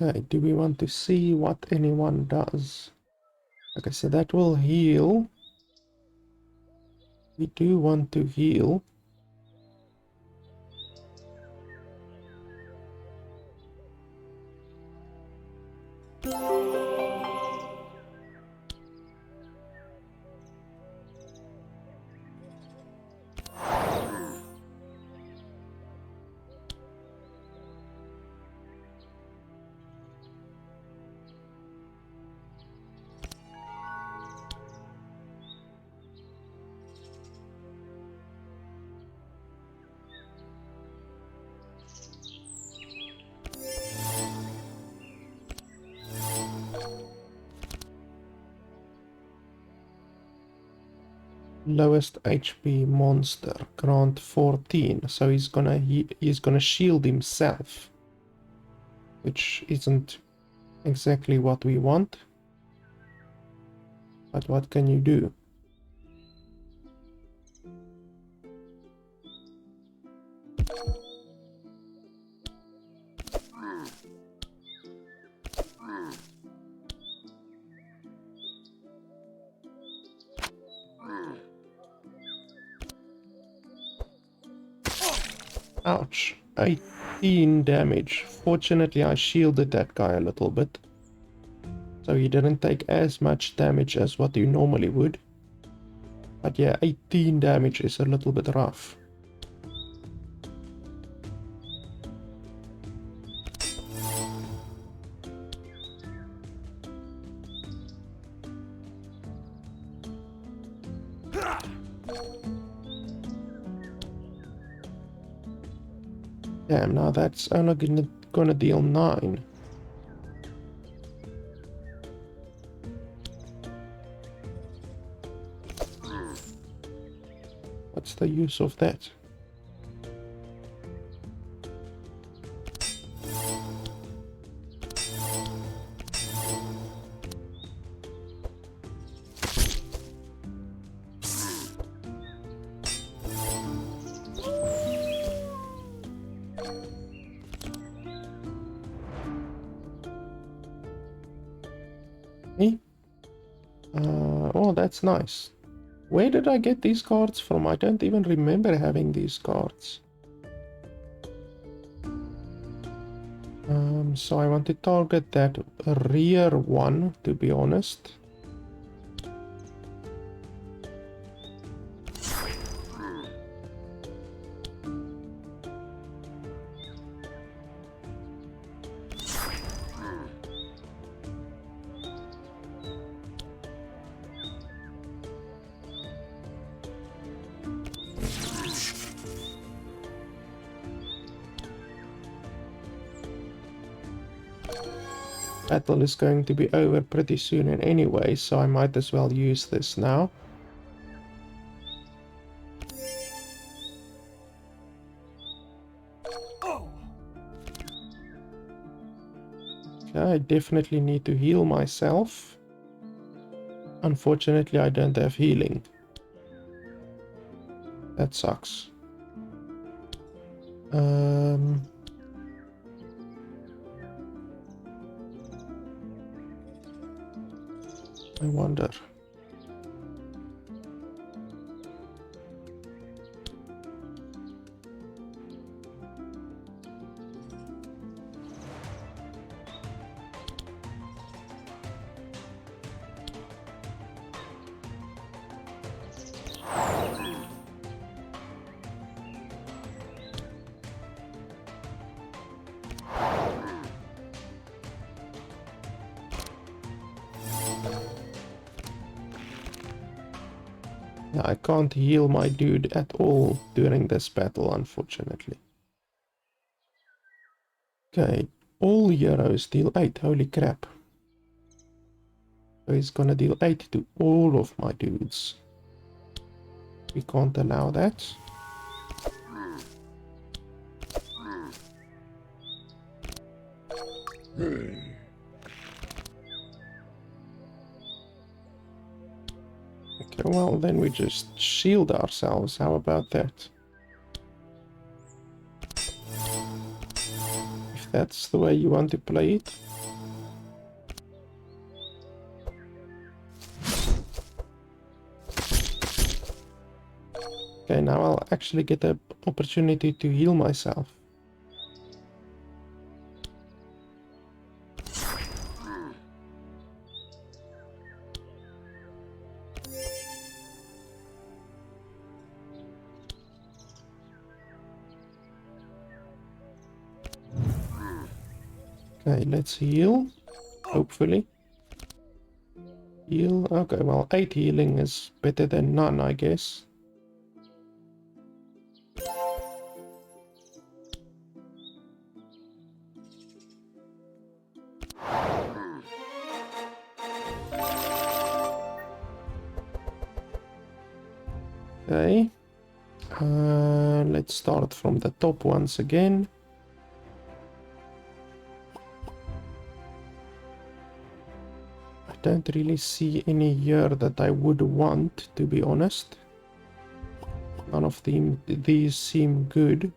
Okay, do we want to see what anyone does? Okay, so that will heal. We do want to heal. Lowest HP monster, grant 14. So he's gonna shield himself, which isn't exactly what we want. But what can you do? Ouch. 18 damage. Fortunately, I shielded that guy a little bit, so he didn't take as much damage as what you normally would. But yeah, 18 damage is a little bit rough. Damn, now that's only gonna deal 9. What's the use of that? Oh, that's nice. Where did I get these cards from? I don't even remember having these cards. So I want to target that rear one, to be honest. Battle is going to be over pretty soon anyway, so I might as well use this now. Okay, I definitely need to heal myself. Unfortunately, I don't have healing. That sucks. I wonder. Yeah, I can't heal my dude at all during this battle, unfortunately. Okay, all heroes deal 8, holy crap. So he's gonna deal 8 to all of my dudes. We can't allow that. Okay, well then we just shield ourselves, how about that? If that's the way you want to play it. Okay, now I'll actually get the opportunity to heal myself. Okay, let's heal. Hopefully. Heal. Okay, well, 8 healing is better than none, I guess. Okay. Let's start from the top once again. I don't really see any here that I would want, to be honest. None of these seem good.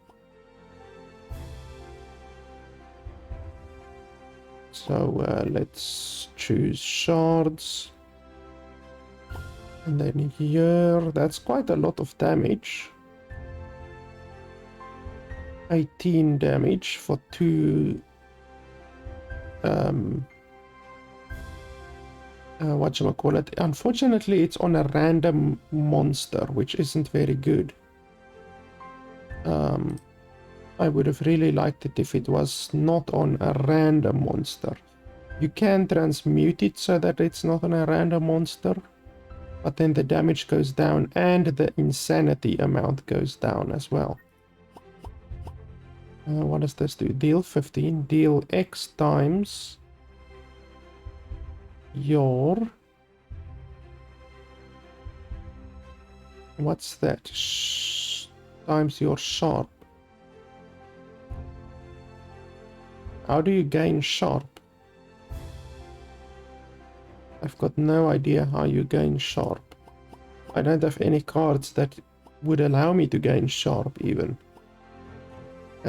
So let's choose shards. And then here, that's quite a lot of damage. 18 damage for 2 whatchamacallit. Unfortunately, it's on a random monster, which isn't very good. I would have really liked it if it was not on a random monster. You can transmute it so that it's not on a random monster, but then the damage goes down and the insanity amount goes down as well. What does this do? Deal 15. Deal X times your... What's that? Times your sharp. How do you gain sharp? I've got no idea how you gain sharp. I don't have any cards that would allow me to gain sharp even.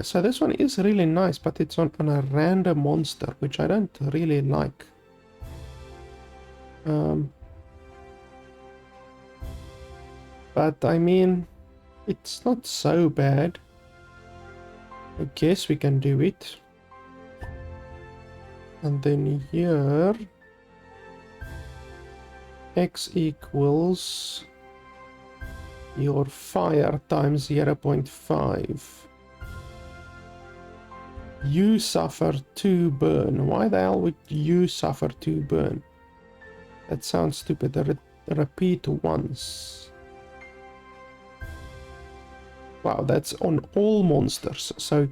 So this one is really nice, but it's on a random monster, which I don't really like. But I mean, it's not so bad. I guess we can do it. And then here, X equals your fire times 0.5. You suffer 2 burn. Why the hell would you suffer 2 burn? That sounds stupid. Repeat once. Wow, that's on all monsters. So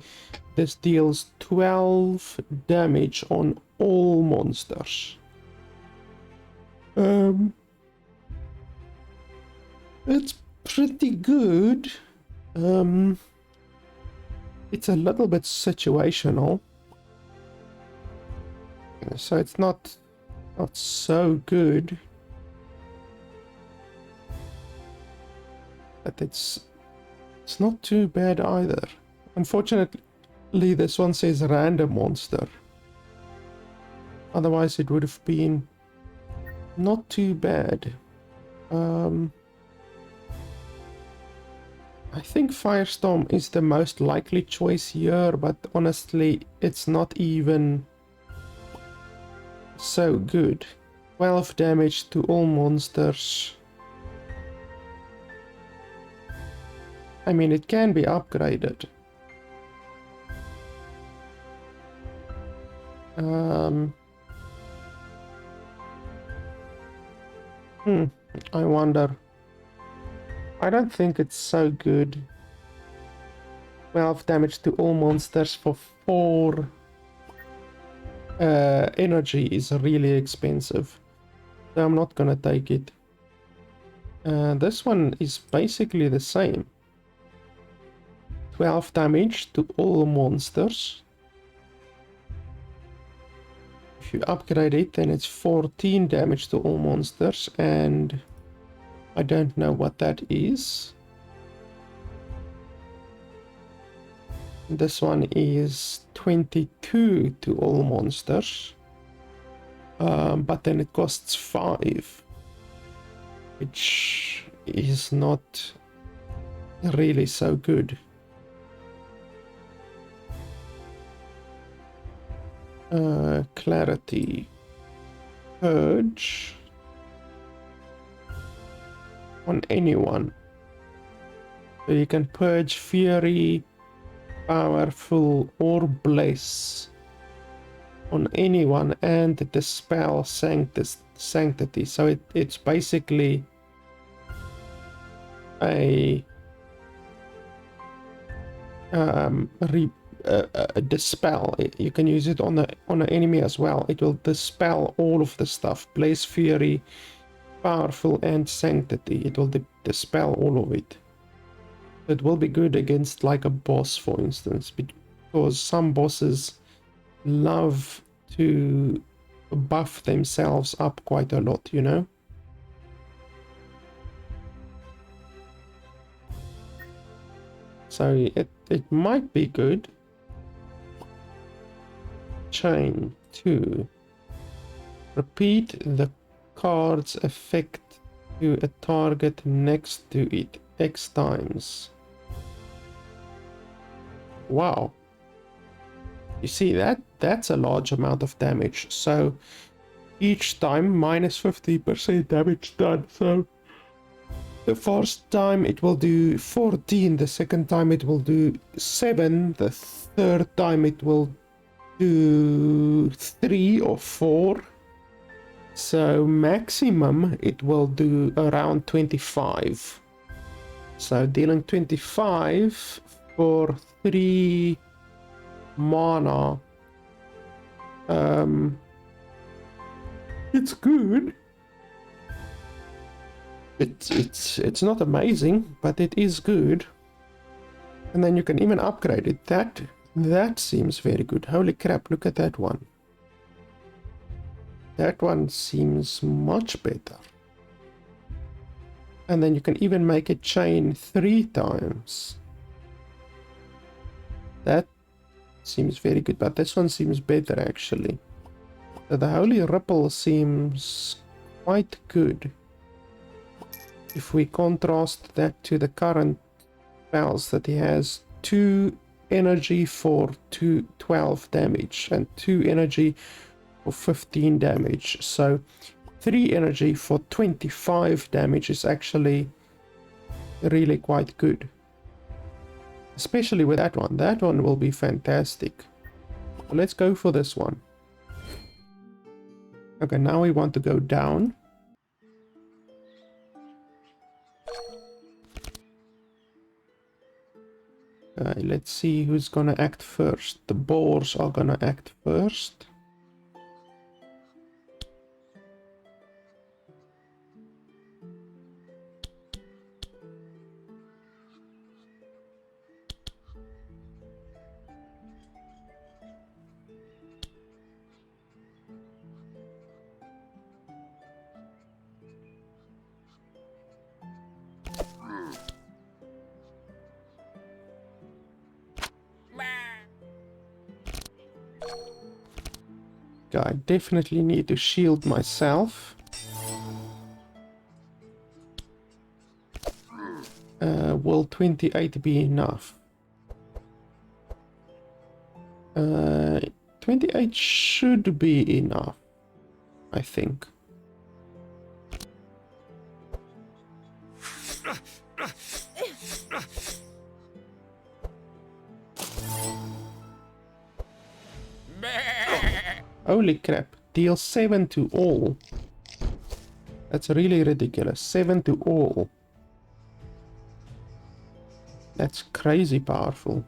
this deals 12 damage on all monsters. It's pretty good. It's a little bit situational. So it's not so good. But it's not too bad either. Unfortunately, this one says random monster. Otherwise, it would have been not too bad. I think Firestorm is the most likely choice here, but honestly, it's not even so good. 12 damage to all monsters. I mean, it can be upgraded. I wonder. I don't think it's so good. 12 damage to all monsters for 4 energy is really expensive. So I'm not gonna take it. This one is basically the same. 12 damage to all monsters. If you upgrade it, then it's 14 damage to all monsters, and I don't know what that is. This one is 22 to all monsters, but then it costs 5, which is not really so good. Clarity. Purge. On anyone. So you can purge Fury, Powerful, or Bless on anyone and dispel Sanctity. So it's basically a dispel. You can use it on an enemy as well. It will dispel all of the stuff. Blaze, Fury, Powerful, and Sanctity. It will dispel all of it. It will be good against like a boss, for instance, because some bosses love to buff themselves up quite a lot, you know? So it might be good. Chain 2. Repeat the card's effect to a target next to it X times. Wow. You see that's a large amount of damage. So each time minus 50% damage done. So the first time it will do 14, the second time it will do 7, the third time it will do 3 or 4. So maximum it will do around 25. So dealing 25 for 3 mana. It's good. It's not amazing, but it is good. And then you can even upgrade it. That seems very good. Holy crap, look at that one. That one seems much better. And then you can even make it chain 3 times. That seems very good, but this one seems better actually. So the Holy Ripple seems quite good. If we contrast that to the current spells that he has, 2 energy for 12 damage and 2 energy for 15 damage. So 3 energy for 25 damage is actually really quite good. Especially with that one. That one will be fantastic. So let's go for this one. Okay, now we want to go down. Let's see who's gonna act first. The boars are gonna act first. I definitely need to shield myself. Will 28 be enough? 28 should be enough, I think. Holy crap, deal 7 to all. That's really ridiculous. 7 to all. That's crazy powerful.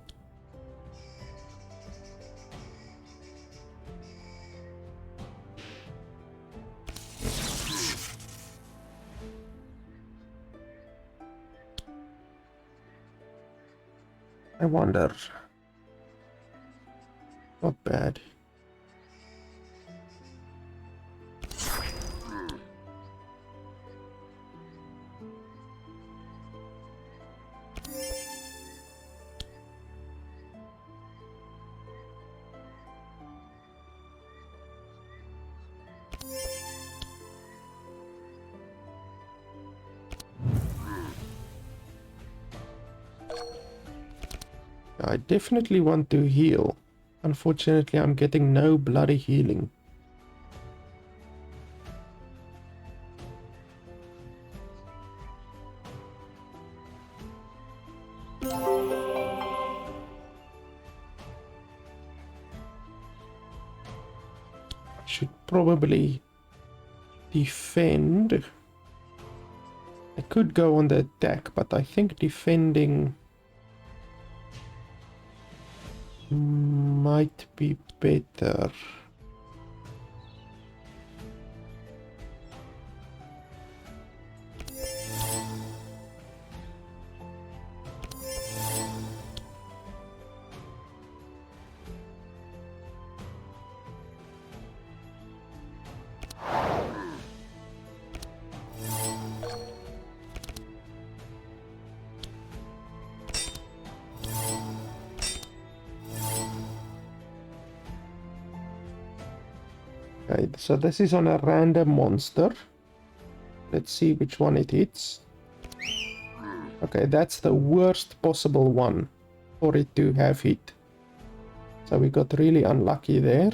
I wonder. Not bad. I definitely want to heal. Unfortunately, I'm getting no bloody healing. I should probably defend. I could go on the attack, but I think defending might be better. Okay, so this is on a random monster. Let's see which one it hits. Okay, that's the worst possible one. for it to have hit. So we got really unlucky there.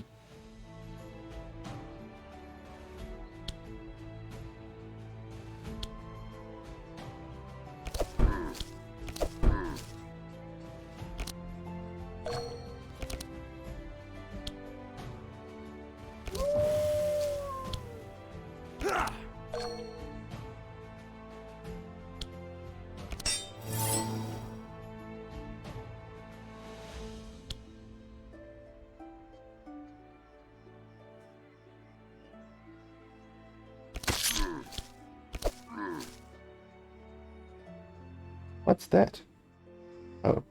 What's that? Oh.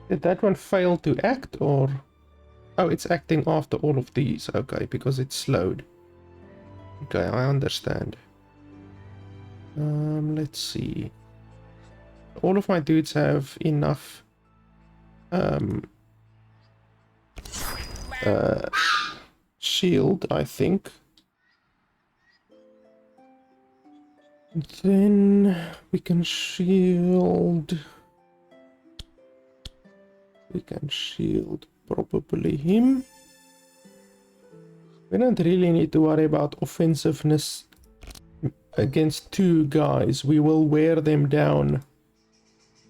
Did that one fail to act, or... Oh, it's acting after all of these. Okay, because it's slowed. Okay, I understand. Let's see. All of my dudes have enough shield, I think. Then we can shield. We can shield probably him. We don't really need to worry about offensiveness against two guys. We will wear them down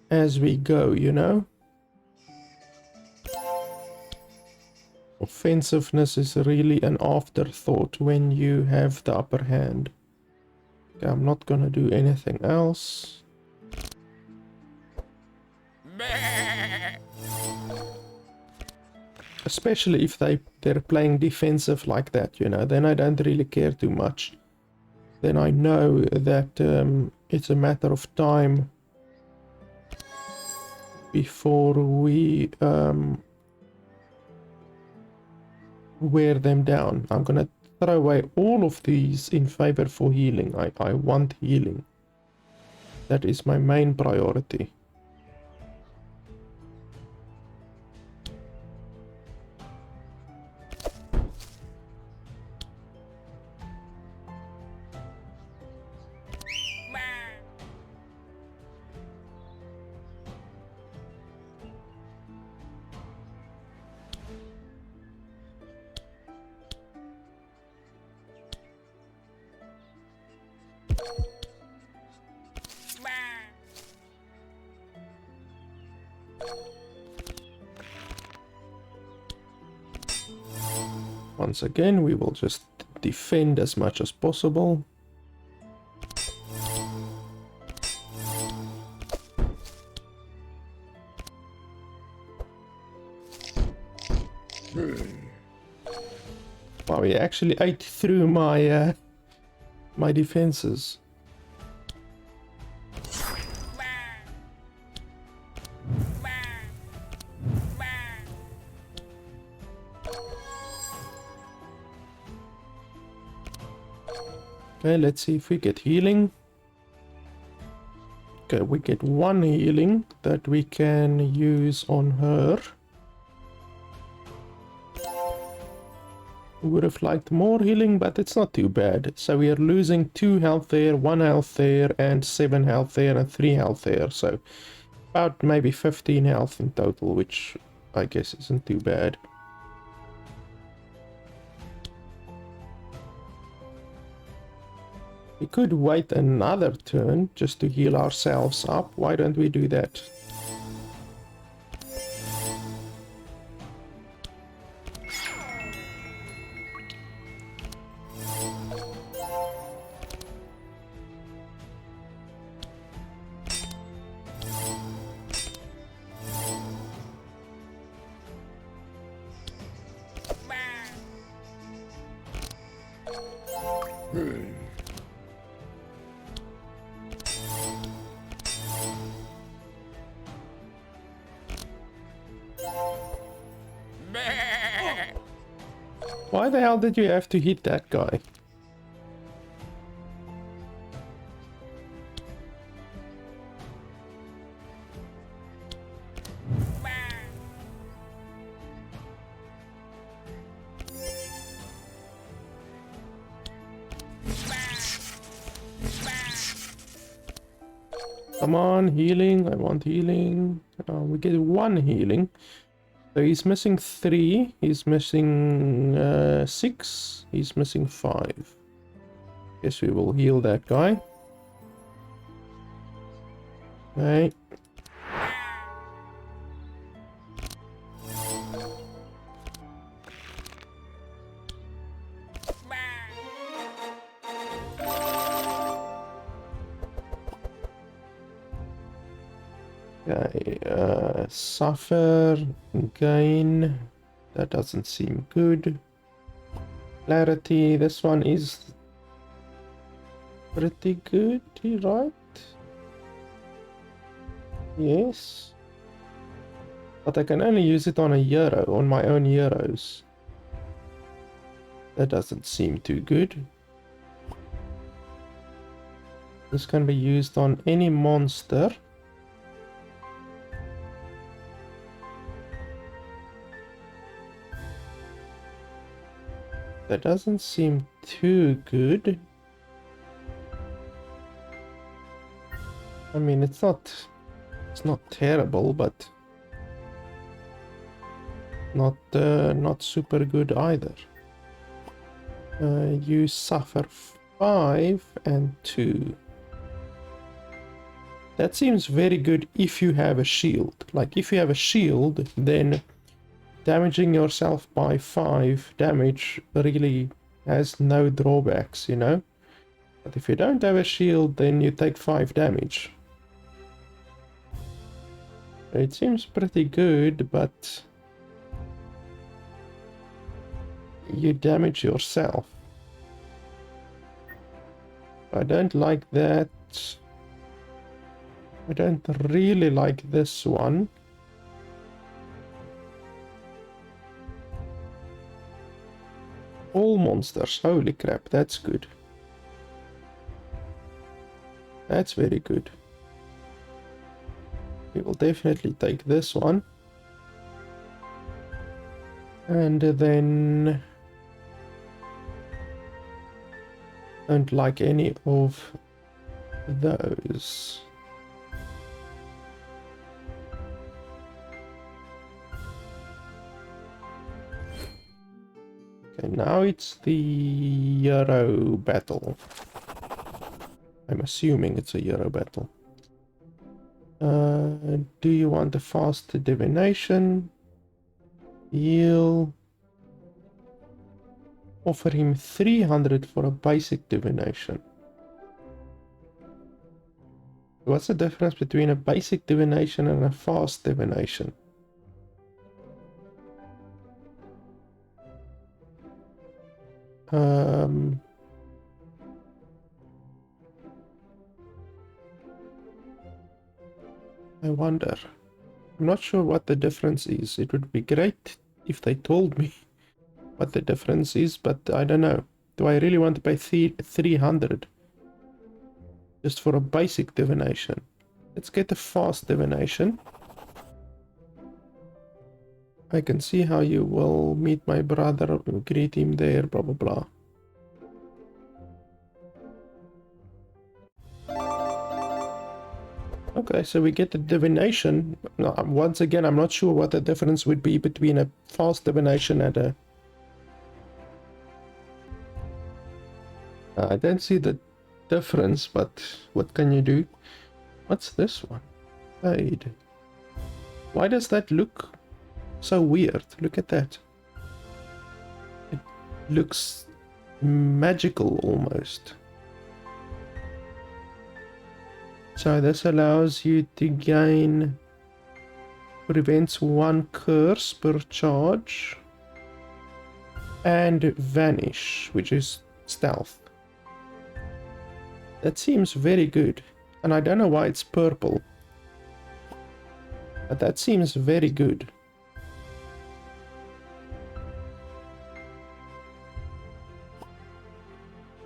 as we go, you know? Offensiveness is really an afterthought when you have the upper hand. Okay, I'm not gonna do anything else. Especially if they're playing defensive like that, you know, then I don't really care too much. Then I know that it's a matter of time before we wear them down. I'm gonna throw away all of these in favor for healing. I want healing. That is my main priority. Once again, we will just defend as much as possible. Wow, he actually ate through my my defenses. Okay, let's see if we get healing. Okay, we get one healing that we can use on her. Would have liked more healing, but it's not too bad. So we are losing 2 health there, 1 health there, and 7 health there, and 3 health there. So about maybe 15 health in total, which I guess isn't too bad. We could wait another turn just to heal ourselves up. Why don't we do that? Why the hell did you have to hit that guy? Come on, healing. I want healing. We get 1 healing. So he's missing 3. He's missing 6. He's missing 5. Guess we will heal that guy. Okay. Okay, suffer, gain, that doesn't seem good. Clarity, this one is pretty good, right? Yes. But I can only use it on a hero, on my own heroes. That doesn't seem too good. This can be used on any monster. That doesn't seem too good. I mean, it's not terrible, but not super good either. You suffer 5 and 2. That seems very good if you have a shield. Like, if you have a shield, then damaging yourself by 5 damage really has no drawbacks, you know? But if you don't have a shield, then you take 5 damage. It seems pretty good, but you damage yourself. I don't like that. I don't really like this one. All monsters, holy crap, that's good. That's very good. We will definitely take this one. And then don't like any of those. Okay, now it's the Euro battle. I'm assuming it's a Euro battle. Do you want a fast divination? Heal. Offer him 300 for a basic divination. What's the difference between a basic divination and a fast divination? I wonder. I'm not sure what the difference is. It would be great if they told me what the difference is, but I don't know. Do I really want to pay 300 just for a basic divination? Let's get a fast divination. I can see how you will meet my brother, greet him there, blah blah blah. Okay, so we get the divination. Now, once again, I'm not sure what the difference would be between a fast divination and a... I don't see the difference, but what can you do? What's this one? Fade. Why does that look so weird? Look at that. It looks magical almost. So this allows you to gain, prevents 1 curse per charge, and vanish, which is stealth. That seems very good, and I don't know why it's purple, but that seems very good.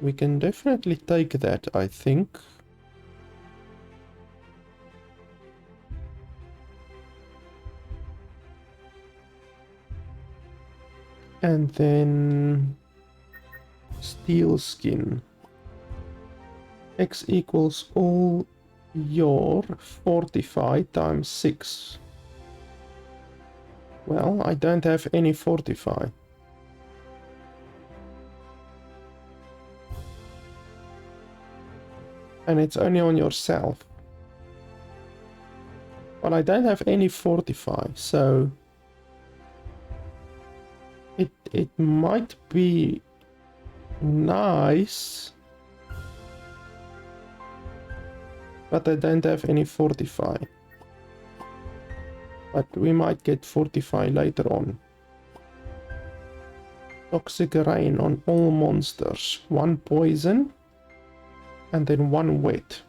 We can definitely take that, I think. And then steel skin. X equals all your fortify times 6. Well, I don't have any fortify. And it's only on yourself. But I don't have any fortify, so it might be nice, but I don't have any fortify. But we might get fortify later on. Toxic rain on all monsters. 1 poison and then 1 wet.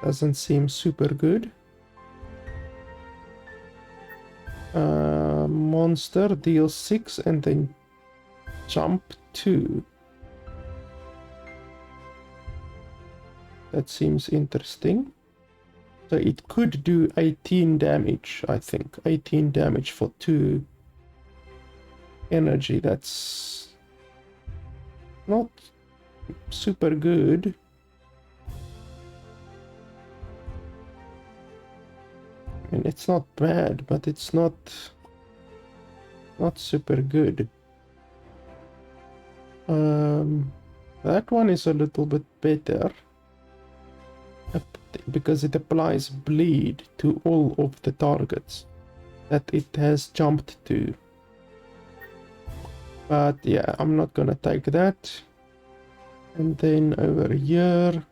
Doesn't seem super good. Monster deals 6 and then jump 2. That seems interesting. So it could do 18 damage, I think. 18 damage for 2 energy. That's not super good. I mean, it's not bad, but it's not super good. That one is a little bit better because it applies bleed to all of the targets that it has jumped to. But yeah, I'm not gonna take that. And then over here,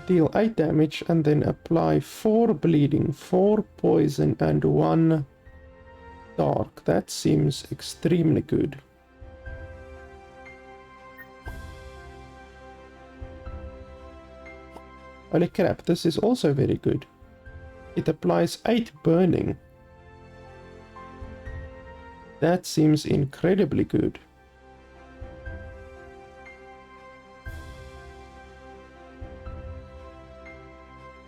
deal 8 damage and then apply 4 bleeding, 4 poison and 1 dark. That seems extremely good. Holy crap, this is also very good. It applies 8 burning. That seems incredibly good.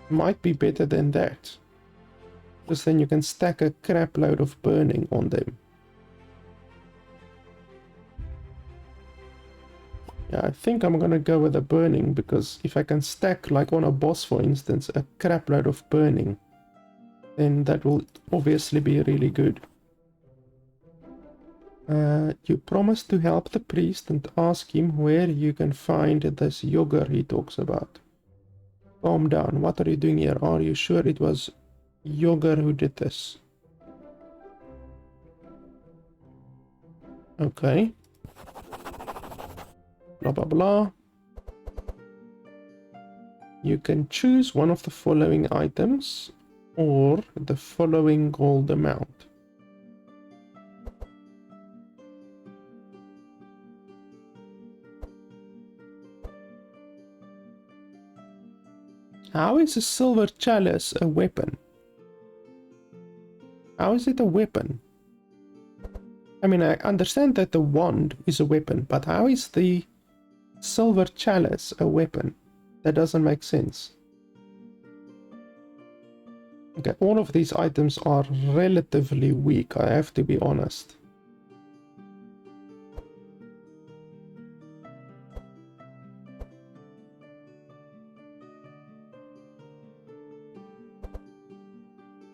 Might be better than that. Because then you can stack a crap load of burning on them. Yeah, I think I'm gonna go with the burning, because if I can stack, like on a boss for instance, a crap load of burning, then that will obviously be really good. You promise to help the priest and ask him where you can find this yogurt he talks about. Calm down, what are you doing here? Are you sure it was Yogurt who did this? Okay. Blah blah blah. You can choose one of the following items or the following gold amount. How is a silver chalice a weapon? How is it a weapon? I mean, I understand that the wand is a weapon, but how is the silver chalice a weapon? That doesn't make sense. Okay, all of these items are relatively weak, I have to be honest.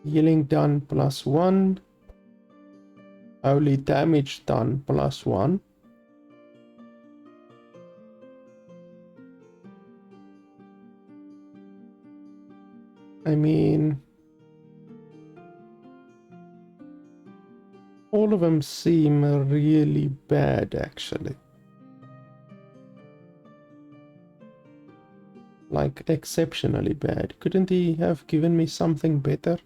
Healing done +1. Holy damage done +1. I mean, all of them seem really bad actually. Like exceptionally bad. Couldn't he have given me something better?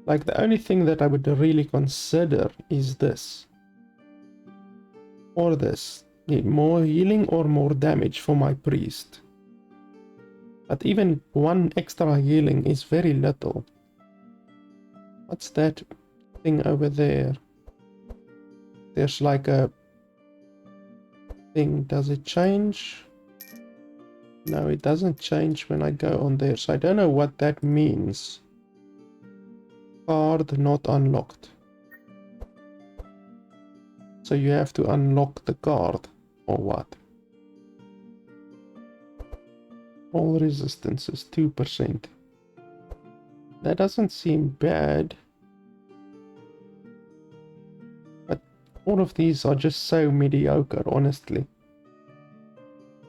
Like, the only thing that I would really consider is this. Or this. Need more healing or more damage for my priest. But even 1 extra healing is very little. What's that thing over there? There's like a thing. Does it change? No, it doesn't change when I go on there. So I don't know what that means. Card not unlocked. So you have to unlock the card or what? All resistances 2%. That doesn't seem bad. But all of these are just so mediocre, honestly.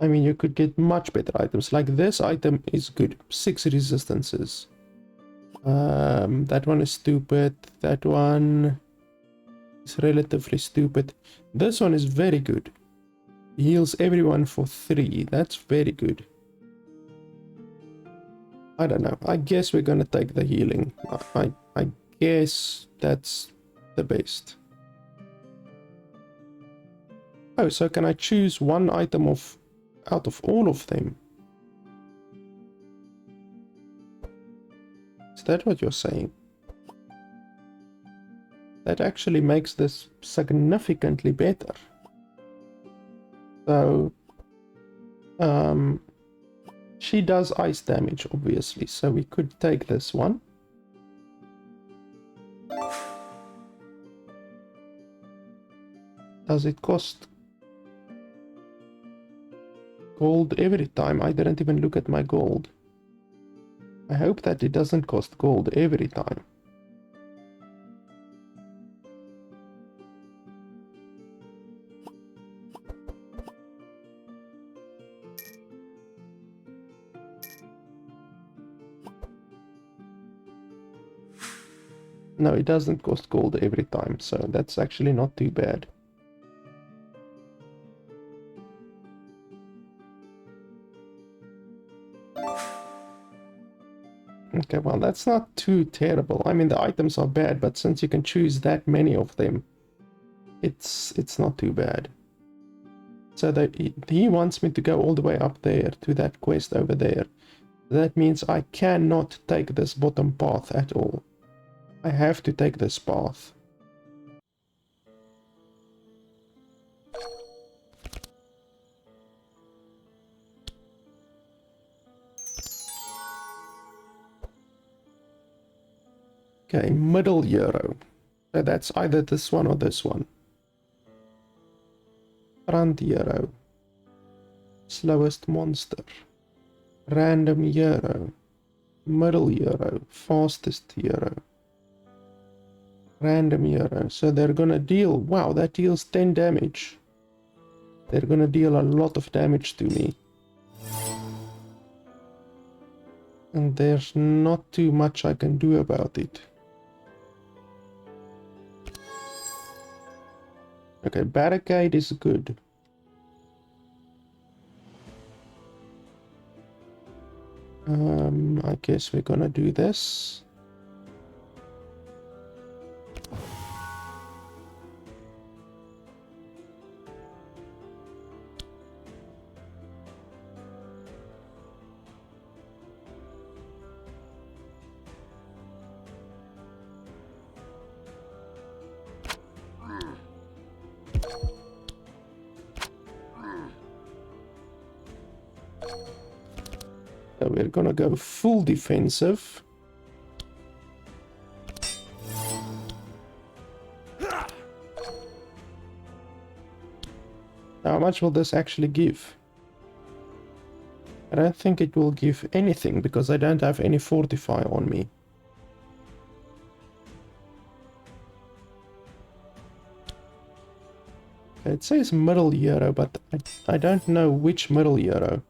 I mean, you could get much better items. Like this item is good. 6 resistances. That one is stupid. That one is relatively stupid. This one is very good. Heals everyone for 3. That's very good. I don't know. I guess we're gonna take the healing. I guess that's the best. Oh, so can I choose one item out of all of them? Is that what you're saying? That actually makes this significantly better. So, she does ice damage, obviously, so we could take this one. Does it cost gold every time? I didn't even look at my gold. I hope that it doesn't cost gold every time. No, it doesn't cost gold every time, so that's actually not too bad. Okay, well, that's not too terrible. I mean, the items are bad, but since you can choose that many of them, it's not too bad. So that he wants me to go all the way up there to that quest over there. That means I cannot take this bottom path at all. I have to take this path. Okay, middle euro. So that's either this one or this one. Front euro. Slowest monster. Random euro. Middle euro. Fastest euro. Random euro. So they're gonna deal... Wow, that deals 10 damage. They're gonna deal a lot of damage to me. And there's not too much I can do about it. Okay, barricade is good. I guess we're gonna do this. So we're gonna go full defensive. How much will this actually give? I don't think it will give anything because I don't have any fortify on me. It says middle euro, but I don't know which middle euro.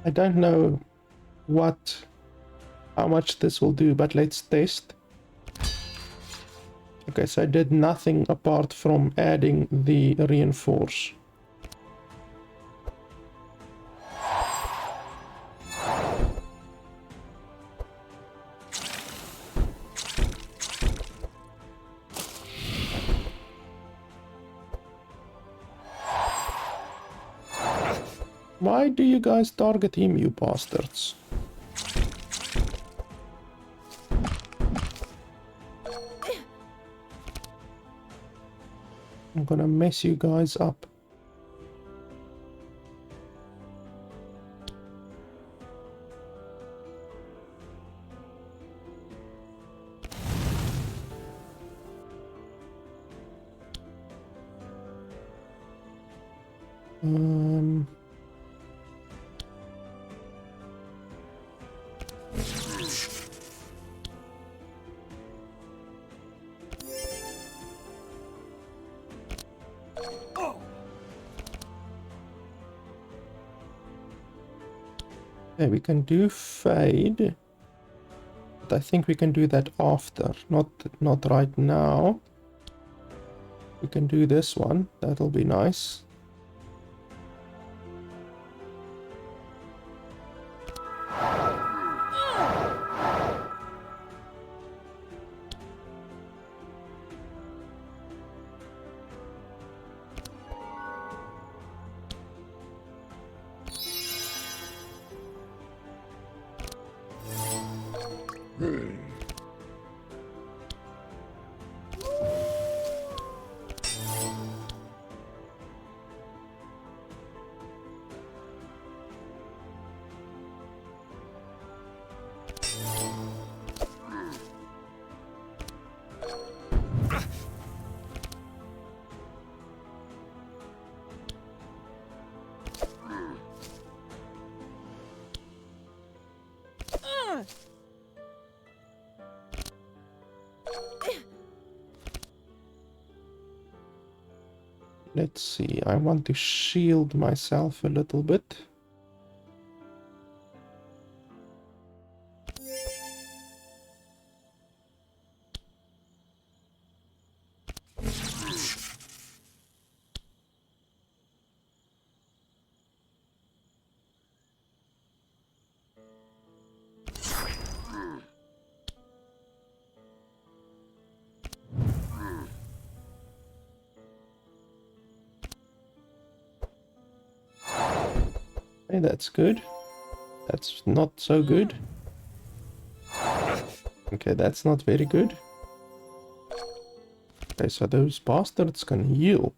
I don't know how much this will do, but let's test. Okay, so I did nothing apart from adding the reinforce. Why do you guys target him, you bastards? I'm gonna mess you guys up. Um, okay, we can do fade. But I think we can do that after, not right now. We can do this one. That'll be nice. Let's see, I want to shield myself a little bit. Okay, that's good. That's not so good. Okay, that's not very good. Okay, so those bastards can heal.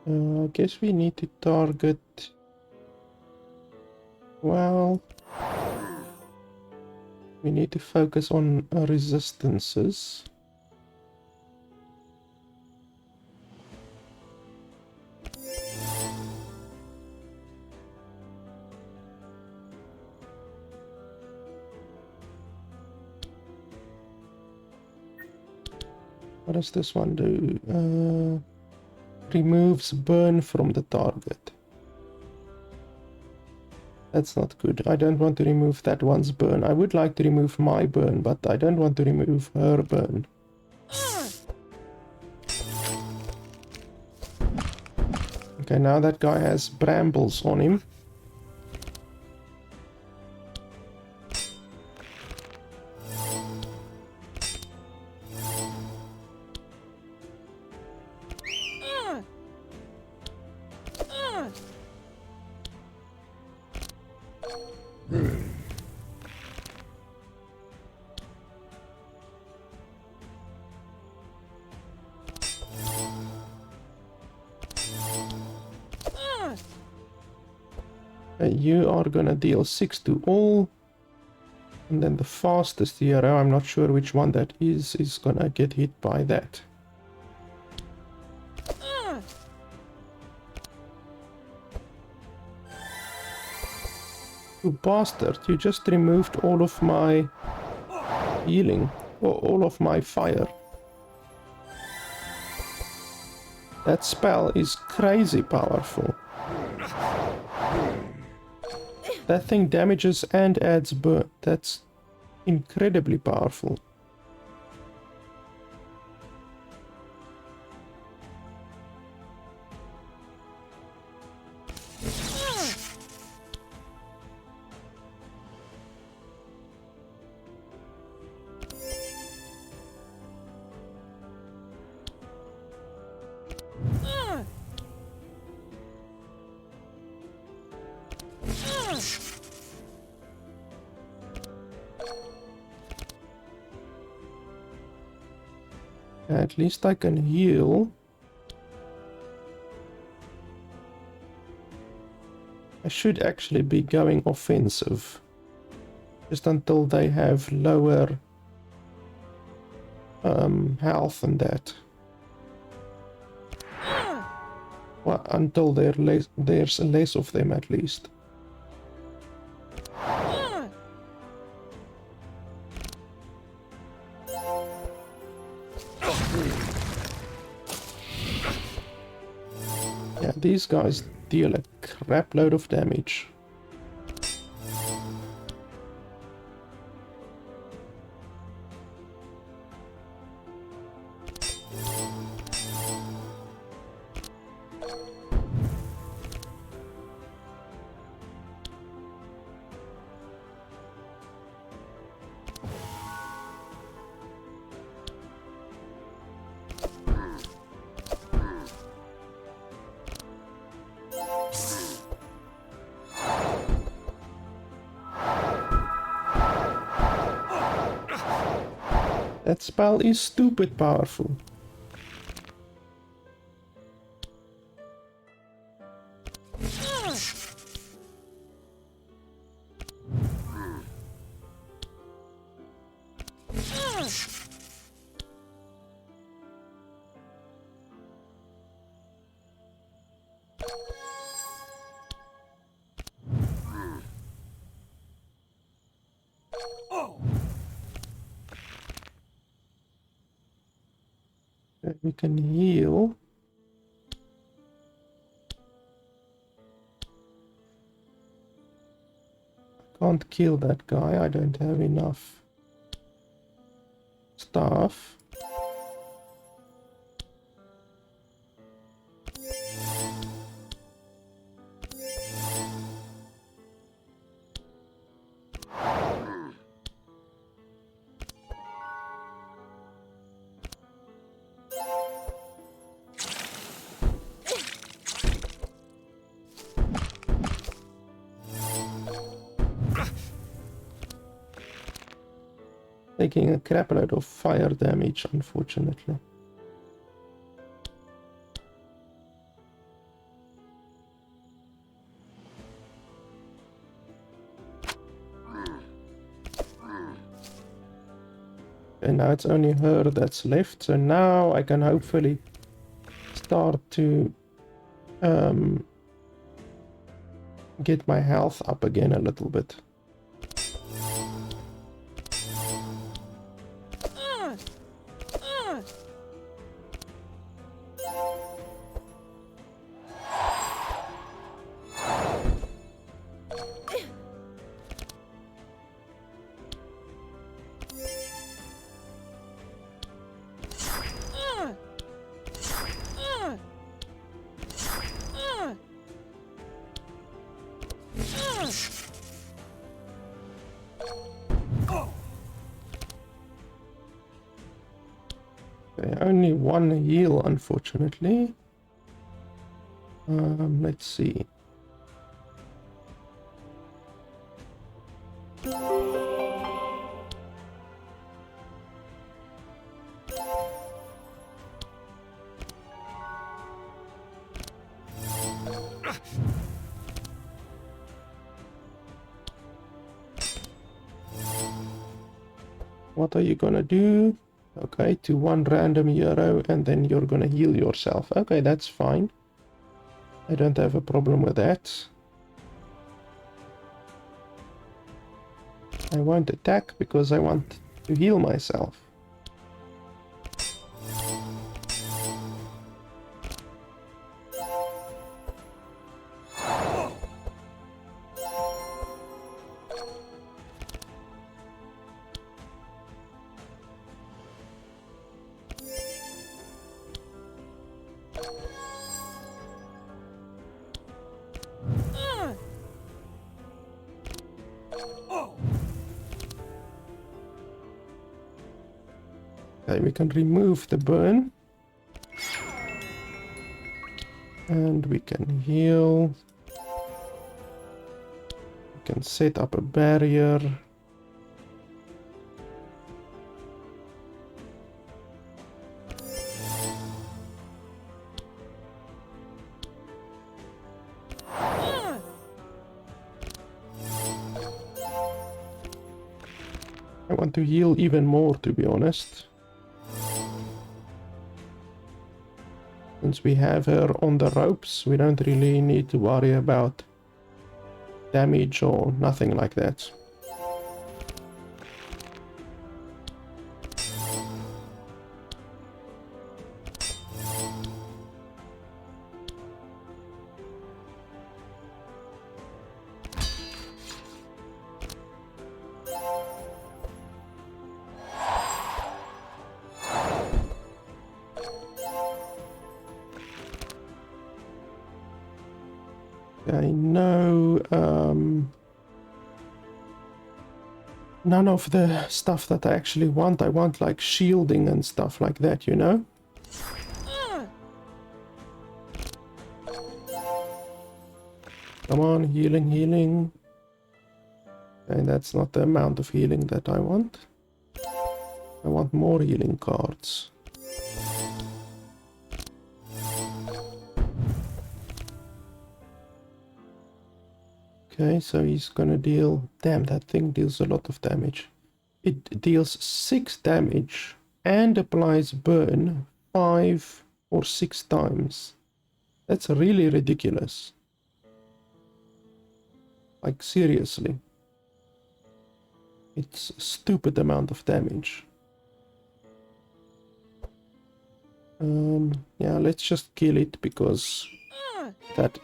I guess we need to target... Well... We need to focus on resistances. What does this one do? Removes burn from the target. That's not good. I don't want to remove that one's burn. I would like to remove my burn, but I don't want to remove her burn. Okay, now that guy has brambles on him. You are gonna deal 6 to all. And then the fastest hero, I'm not sure which one that is gonna get hit by that. You bastard, you just removed all of my healing, or all of my fire. That spell is crazy powerful. That thing damages and adds burn. That's incredibly powerful. At least I can heal. I should actually be going offensive. Just until they have lower health and that. Well, until there's less of them at least. Yeah, these guys deal a crap load of damage. That spell is stupid powerful. We can heal. Can't kill that guy, I don't have enough stuff. Taking a crap load of fire damage, unfortunately. And now it's only her that's left, so now I can hopefully start to get my health up again a little bit. Okay, only one heal, unfortunately. Let's see. What are you gonna do? Okay, to one random hero, and then you're gonna heal yourself. Okay, that's fine. I don't have a problem with that. I won't attack because I want to heal myself. Okay, we can remove the burn. And we can heal. We can set up a barrier. want to heal even more, to be honest. Since we have her on the ropes, we don't really need to worry about damage or nothing like that. I know none of the stuff that I actually want. I want like shielding and stuff like that, you know? Come on, healing, healing. And that's not the amount of healing that I want. I want more healing cards. Okay, so he's gonna deal... Damn, that thing deals a lot of damage. It deals 6 damage and applies burn 5 or 6 times. That's really ridiculous. Like, seriously. It's a stupid amount of damage. Yeah, let's just kill it because that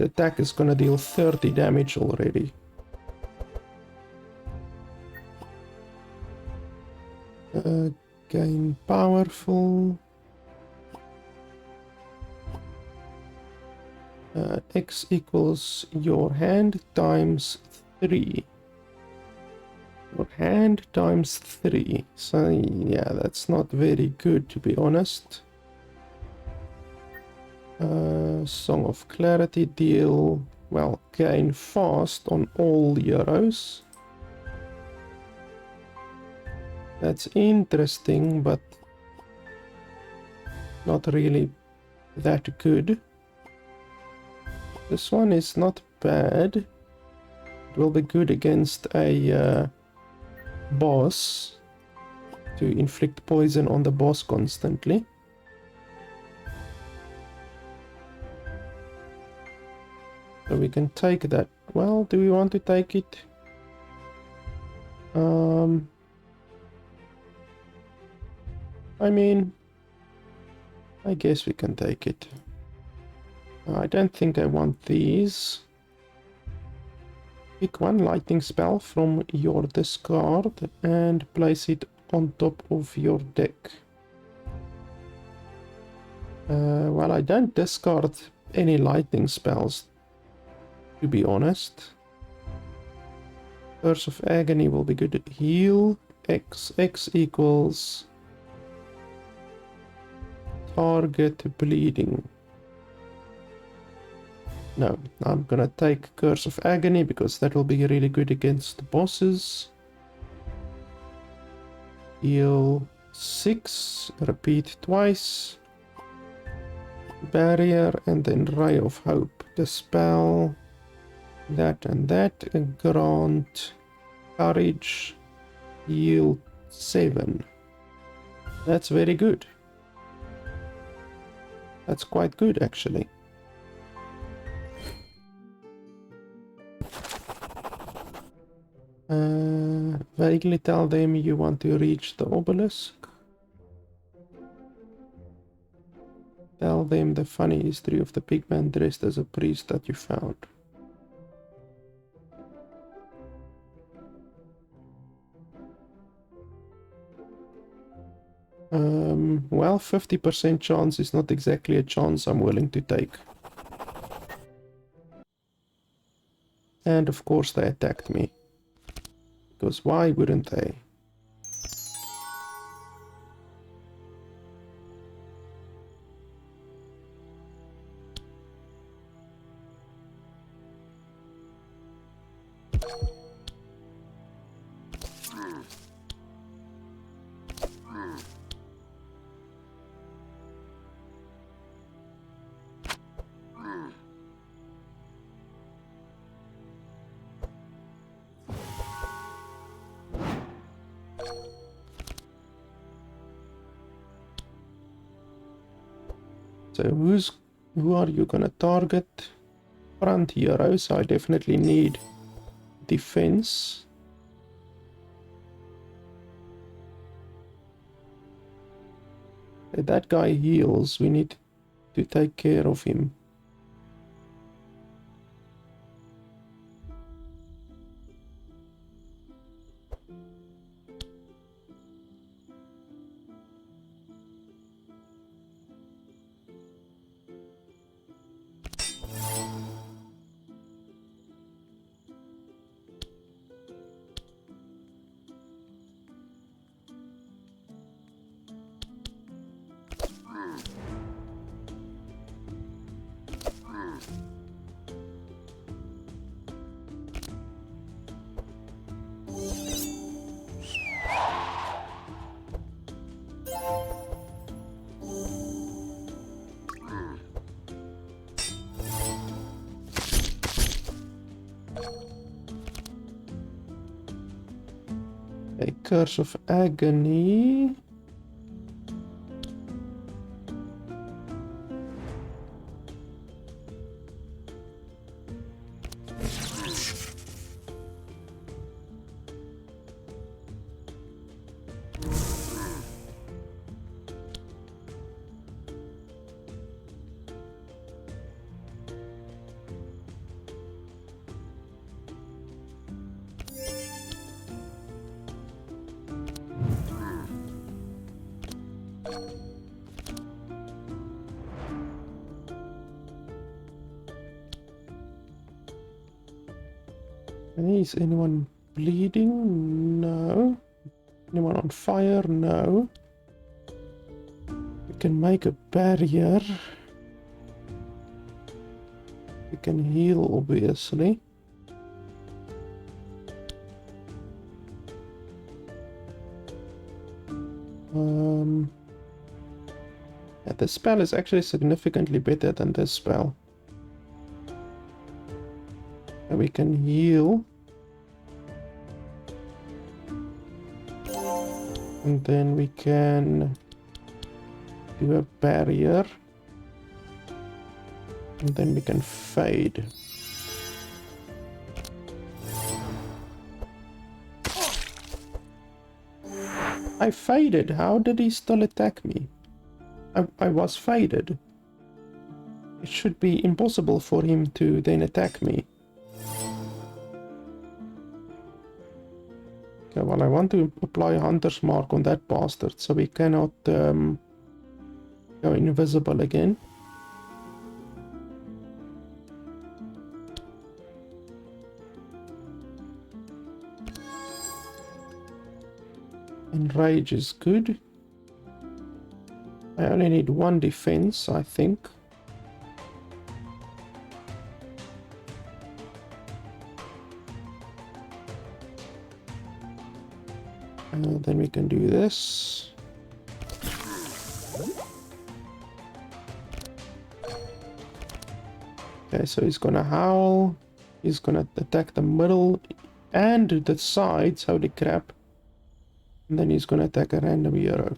attack is gonna deal 30 damage already. Gain powerful. X equals your hand times 3. Your hand times 3. So yeah, that's not very good, to be honest. Song of Clarity deal, well, gain fast on all heroes. That's interesting, but not really that good. This one is not bad. It will be good against a boss to inflict poison on the boss constantly. So we can take that. Well, do we want to take it? I mean, I guess we can take it. I don't think I want these. Pick one lightning spell from your discard and place it on top of your deck. Well, I don't discard any lightning spells, to be honest. Curse of Agony will be good. Heal X. X equals target bleeding. No, I'm gonna take Curse of Agony because that will be really good against bosses. Heal 6, repeat twice. Barrier and then Ray of Hope. Dispel that and that. And grant courage. Heal 7. That's very good. That's quite good, actually. Vaguely tell them you want to reach the obelisk. Tell them the funny history of the pig man dressed as a priest that you found. Well, 50% chance is not exactly a chance I'm willing to take. And of course they attacked me. Because why wouldn't they? So who are you gonna target? Front heroes. I definitely need defense. If that guy heals, we need to take care of him. A Curse of Agony. Is anyone bleeding? No. Anyone on fire? No. We can make a barrier. We can heal, obviously. Yeah, this spell is actually significantly better than this spell. And we can heal. And then we can do a barrier. And then we can fade. I faded. How did he still attack me? I was faded. It should be impossible for him to then attack me. Okay, well, I want to apply Hunter's Mark on that bastard, so we cannot go invisible again. Enrage is good. I only need one defense, I think. Then we can do this. Okay, so he's gonna howl. He's gonna attack the middle and the sides. Holy crap. And then he's gonna attack a random hero.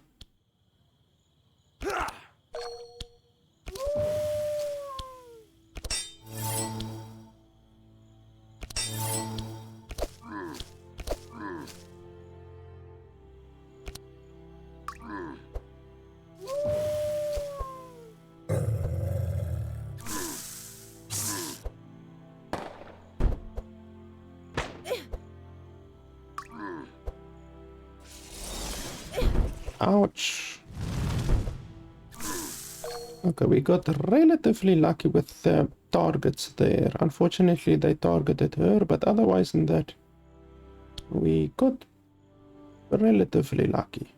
Ouch. Okay, we got relatively lucky with the targets there. Unfortunately, they targeted her, but otherwise than that, we got relatively lucky.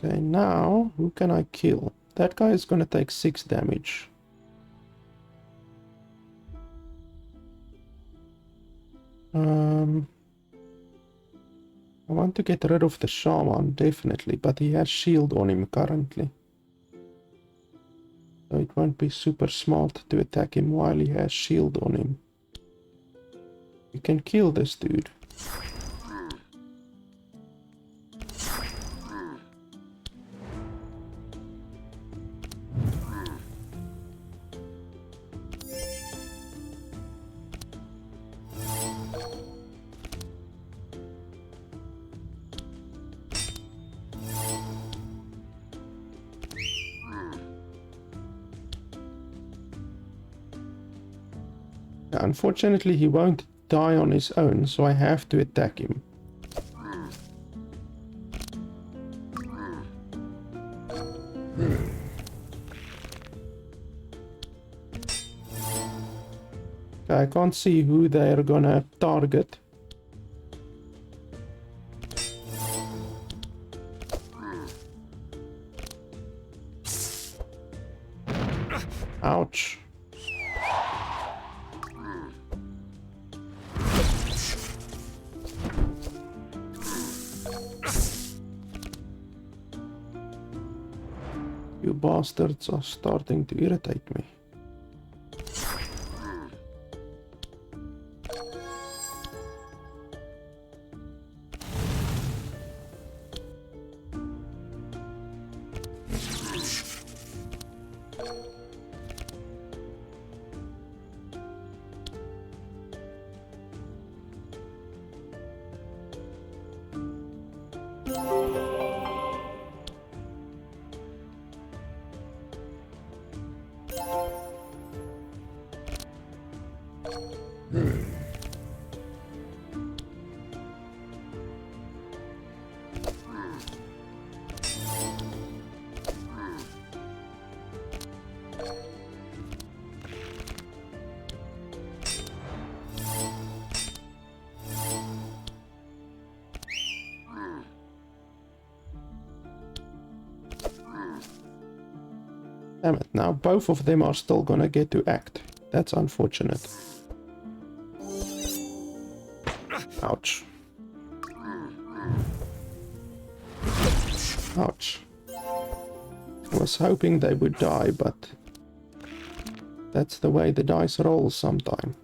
Okay, now, who can I kill? That guy is gonna take 6 damage. I want to get rid of the shaman, definitely, but he has shield on him currently. So it won't be super smart to attack him while he has shield on him. You can kill this dude. Unfortunately, he won't die on his own, so I have to attack him. I can't see who they're gonna target. Ouch. You bastards are starting to irritate me. Damn it, now both of them are still gonna get to act. That's unfortunate. Ouch. Ouch. I was hoping they would die, but that's the way the dice roll sometime.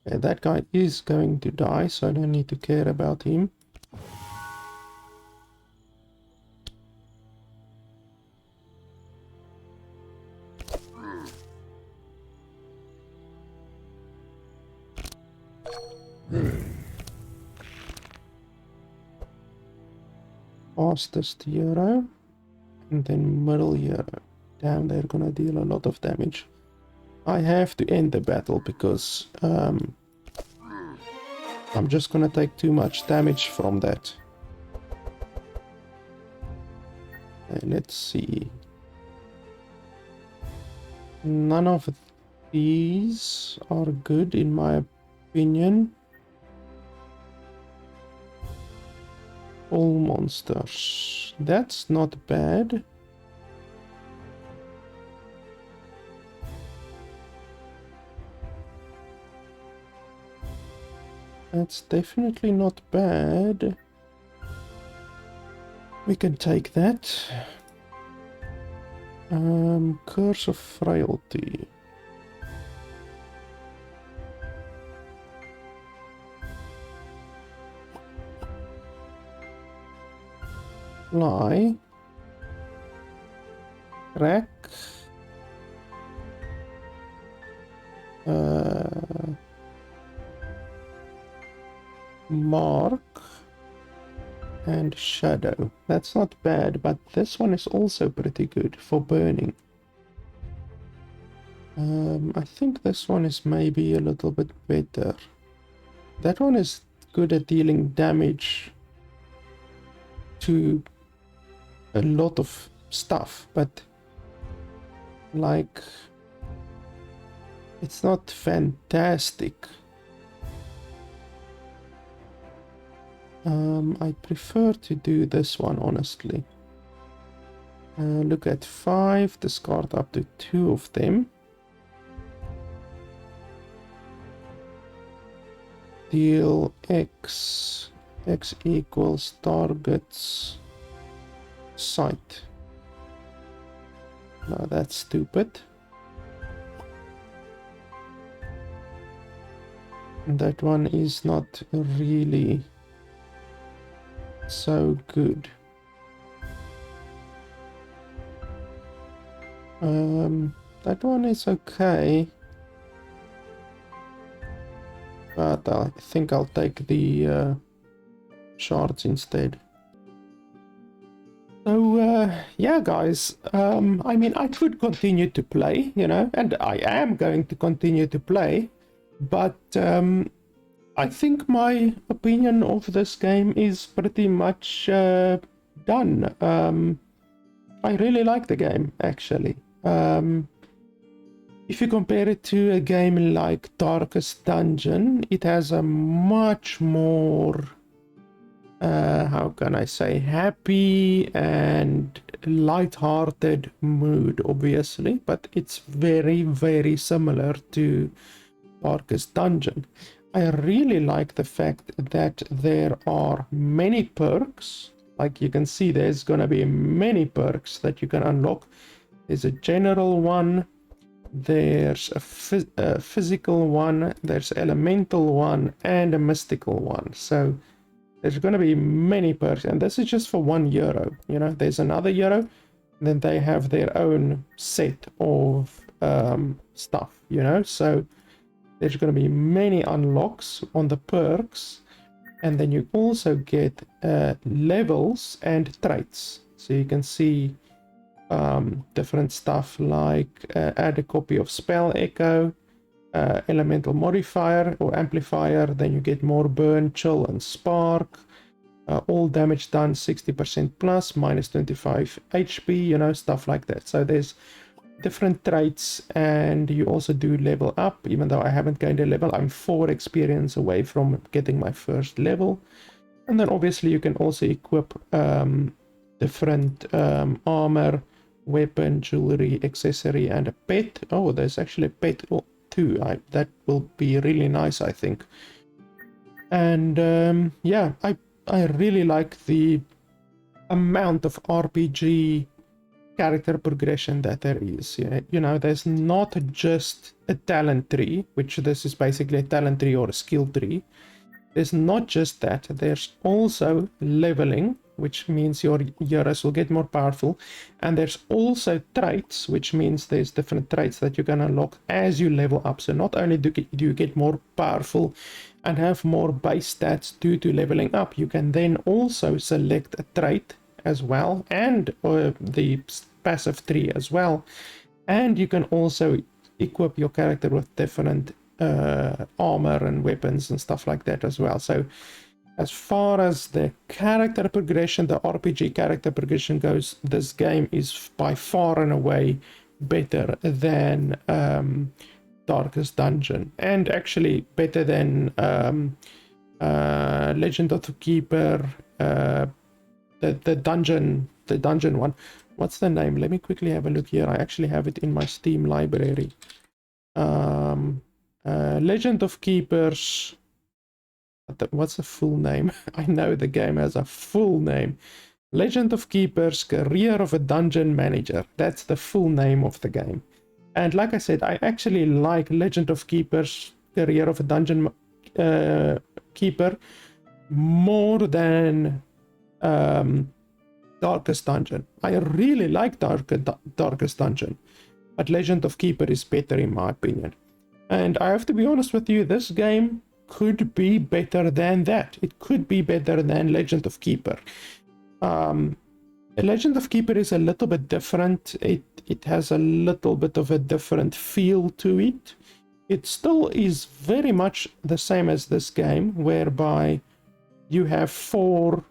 Okay, that guy is going to die, so I don't need to care about him. Fastest hero, and then middle hero. Damn, they're gonna deal a lot of damage. I have to end the battle because I'm just gonna take too much damage from that. Let's see. None of these are good in my opinion. All monsters. That's not bad. That's definitely not bad. We can take that. Curse of Frailty. Fly. Crack. Mark. And Shadow. That's not bad, but this one is also pretty good for burning. I think this one is maybe a little bit better. That one is good at dealing damage to a lot of stuff, but like it's not fantastic. I prefer to do this one, honestly. Look at 5, discard up to 2 of them. Deal X equals target's sight. No, that's stupid. That one is not really so good. That one is okay, but I think I'll take the shards instead. So yeah, guys, I mean, I could continue to play, you know, and I am going to continue to play, but I think my opinion of this game is pretty much done. I really like the game, actually. If you compare it to a game like Darkest Dungeon, it has a much more, how can I say, happy and light-hearted mood, obviously, but it's very, very similar to Darkest Dungeon. I really like the fact that there are many perks. Like you can see, there's gonna be many perks that you can unlock. There's a general one, there's a physical one, there's elemental one, and a mystical one. So there's gonna be many perks, and this is just for €1. You know, there's another euro, then they have their own set of stuff. You know, so there's going to be many unlocks on the perks, and then you also get levels and traits. So you can see different stuff like add a copy of spell echo, elemental modifier or amplifier, then you get more burn, chill, and spark. All damage done 60% plus, minus 25 HP, you know, stuff like that. So there's different traits, and you also do level up. Even though I haven't gained a level, I'm 4 experience away from getting my first level. And then obviously you can also equip different armor, weapon, jewelry, accessory, and a pet. Oh, there's actually a pet too. That will be really nice, I think. And yeah, I really like the amount of RPG character progression that there is. You know, there's not just a talent tree, which this is basically a talent tree or a skill tree. There's not just that, there's also leveling, which means your heroes will get more powerful, and there's also traits, which means there's different traits that you can unlock as you level up. So not only do you get more powerful and have more base stats due to leveling up, you can then also select a trait as well, and the passive tree as well, and you can also equip your character with different armor and weapons and stuff like that as well. So as far as the character progression, the RPG character progression goes, this game is by far and away better than Darkest Dungeon, and actually better than Legend of the Keeper, the dungeon one. What's the name? Let me quickly have a look here. I actually have it in my Steam library. Legend of Keepers. What's the full name? I know the game has a full name. Legend of Keepers, Career of a Dungeon Manager. That's the full name of the game. And like I said, I actually like Legend of Keepers, Career of a Dungeon Keeper more than Darkest Dungeon. I really like Darkest Dungeon, but Legend of Keeper is better in my opinion. And I have to be honest with you, this game could be better than that. It could be better than Legend of Keeper. Legend of Keeper is a little bit different. It has a little bit of a different feel to it. It still is very much the same as this game, whereby you have 4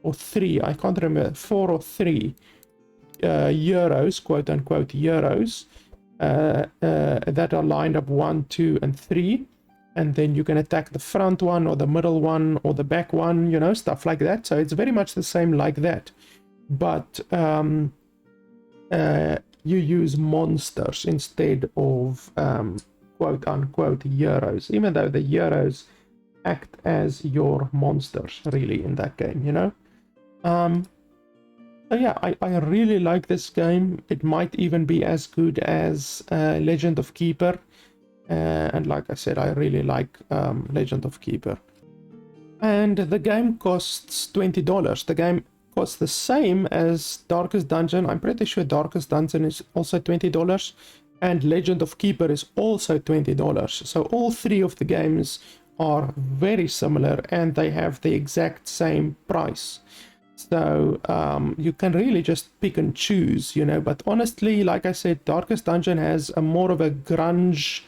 or 3, I can't remember, 4 or 3 euros, quote unquote euros, that are lined up 1, 2, and 3. And then you can attack the front one or the middle one or the back one, you know, stuff like that. So it's very much the same like that. But you use monsters instead of quote unquote euros, even though the euros act as your monsters really in that game, you know. So yeah, I really like this game. It might even be as good as Legend of Keeper. And like I said, I really like Legend of Keeper. And the game costs $20. The game costs the same as Darkest Dungeon. I'm pretty sure Darkest Dungeon is also $20. And Legend of Keeper is also $20. So all three of the games are very similar and they have the exact same price. So you can really just pick and choose, you know. But honestly, like I said, Darkest Dungeon has a more of a grunge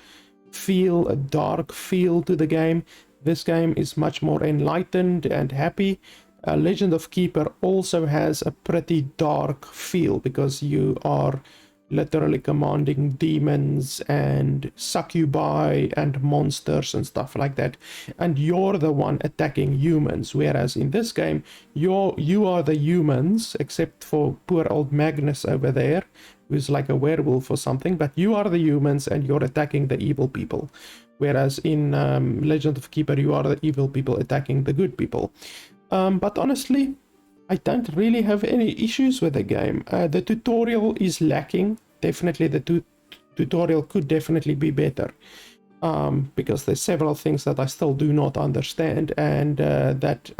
feel, a dark feel to the game. This game is much more enlightened and happy. Legend of Keeper also has a pretty dark feel because you are literally commanding demons and succubi and monsters and stuff like that, and you're the one attacking humans, whereas in this game you are the humans, except for poor old Magnus over there, who's like a werewolf or something, but you are the humans and you're attacking the evil people, whereas in Legend of Keeper you are the evil people attacking the good people. But honestly, I don't really have any issues with the game. The tutorial is lacking. Definitely the tutorial could definitely be better, because there's several things that I still do not understand and that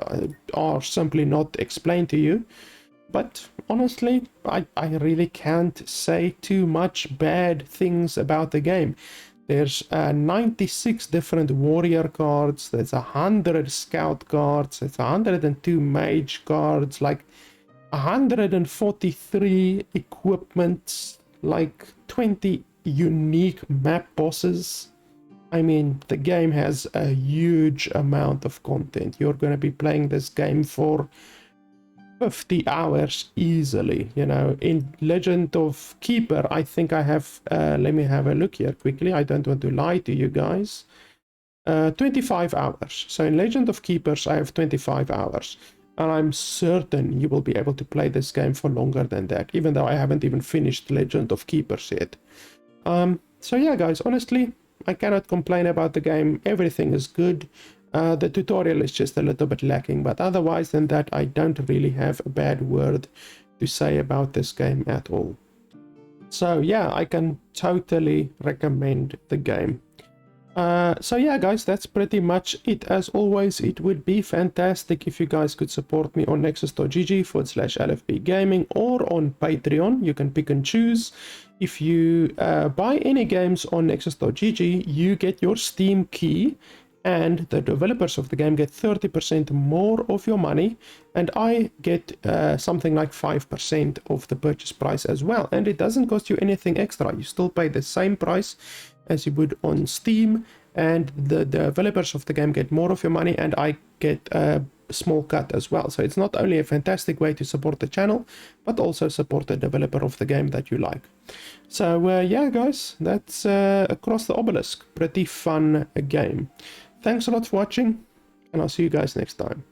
are simply not explained to you. But honestly, I really can't say too much bad things about the game. There's 96 different warrior cards, there's 100 scout cards, there's 102 mage cards, like 143 equipments, like 20 unique map bosses. I mean, the game has a huge amount of content. You're going to be playing this game for 50 hours easily, you know. In Legend of Keeper, I think I have, let me have a look here quickly, I don't want to lie to you guys, 25 hours. So in Legend of Keepers, I have 25 hours. And I'm certain you will be able to play this game for longer than that, even though I haven't even finished Legend of Keepers yet. So yeah, guys, honestly, I cannot complain about the game. Everything is good. The tutorial is just a little bit lacking, but otherwise than that, I don't really have a bad word to say about this game at all. So yeah, I can totally recommend the game. So yeah, guys, that's pretty much it. As always, it would be fantastic if you guys could support me on nexus.gg/LFB Gaming or on Patreon. You can pick and choose. If you buy any games on nexus.gg, you get your Steam key, and the developers of the game get 30% more of your money, and I get something like 5% of the purchase price as well. And it doesn't cost you anything extra. You still pay the same price as you would on Steam, and the developers of the game get more of your money, and I get a small cut as well. So it's not only a fantastic way to support the channel, but also support the developer of the game that you like. So yeah, guys, that's Across the Obelisk. Pretty fun game. Thanks a lot for watching, and I'll see you guys next time.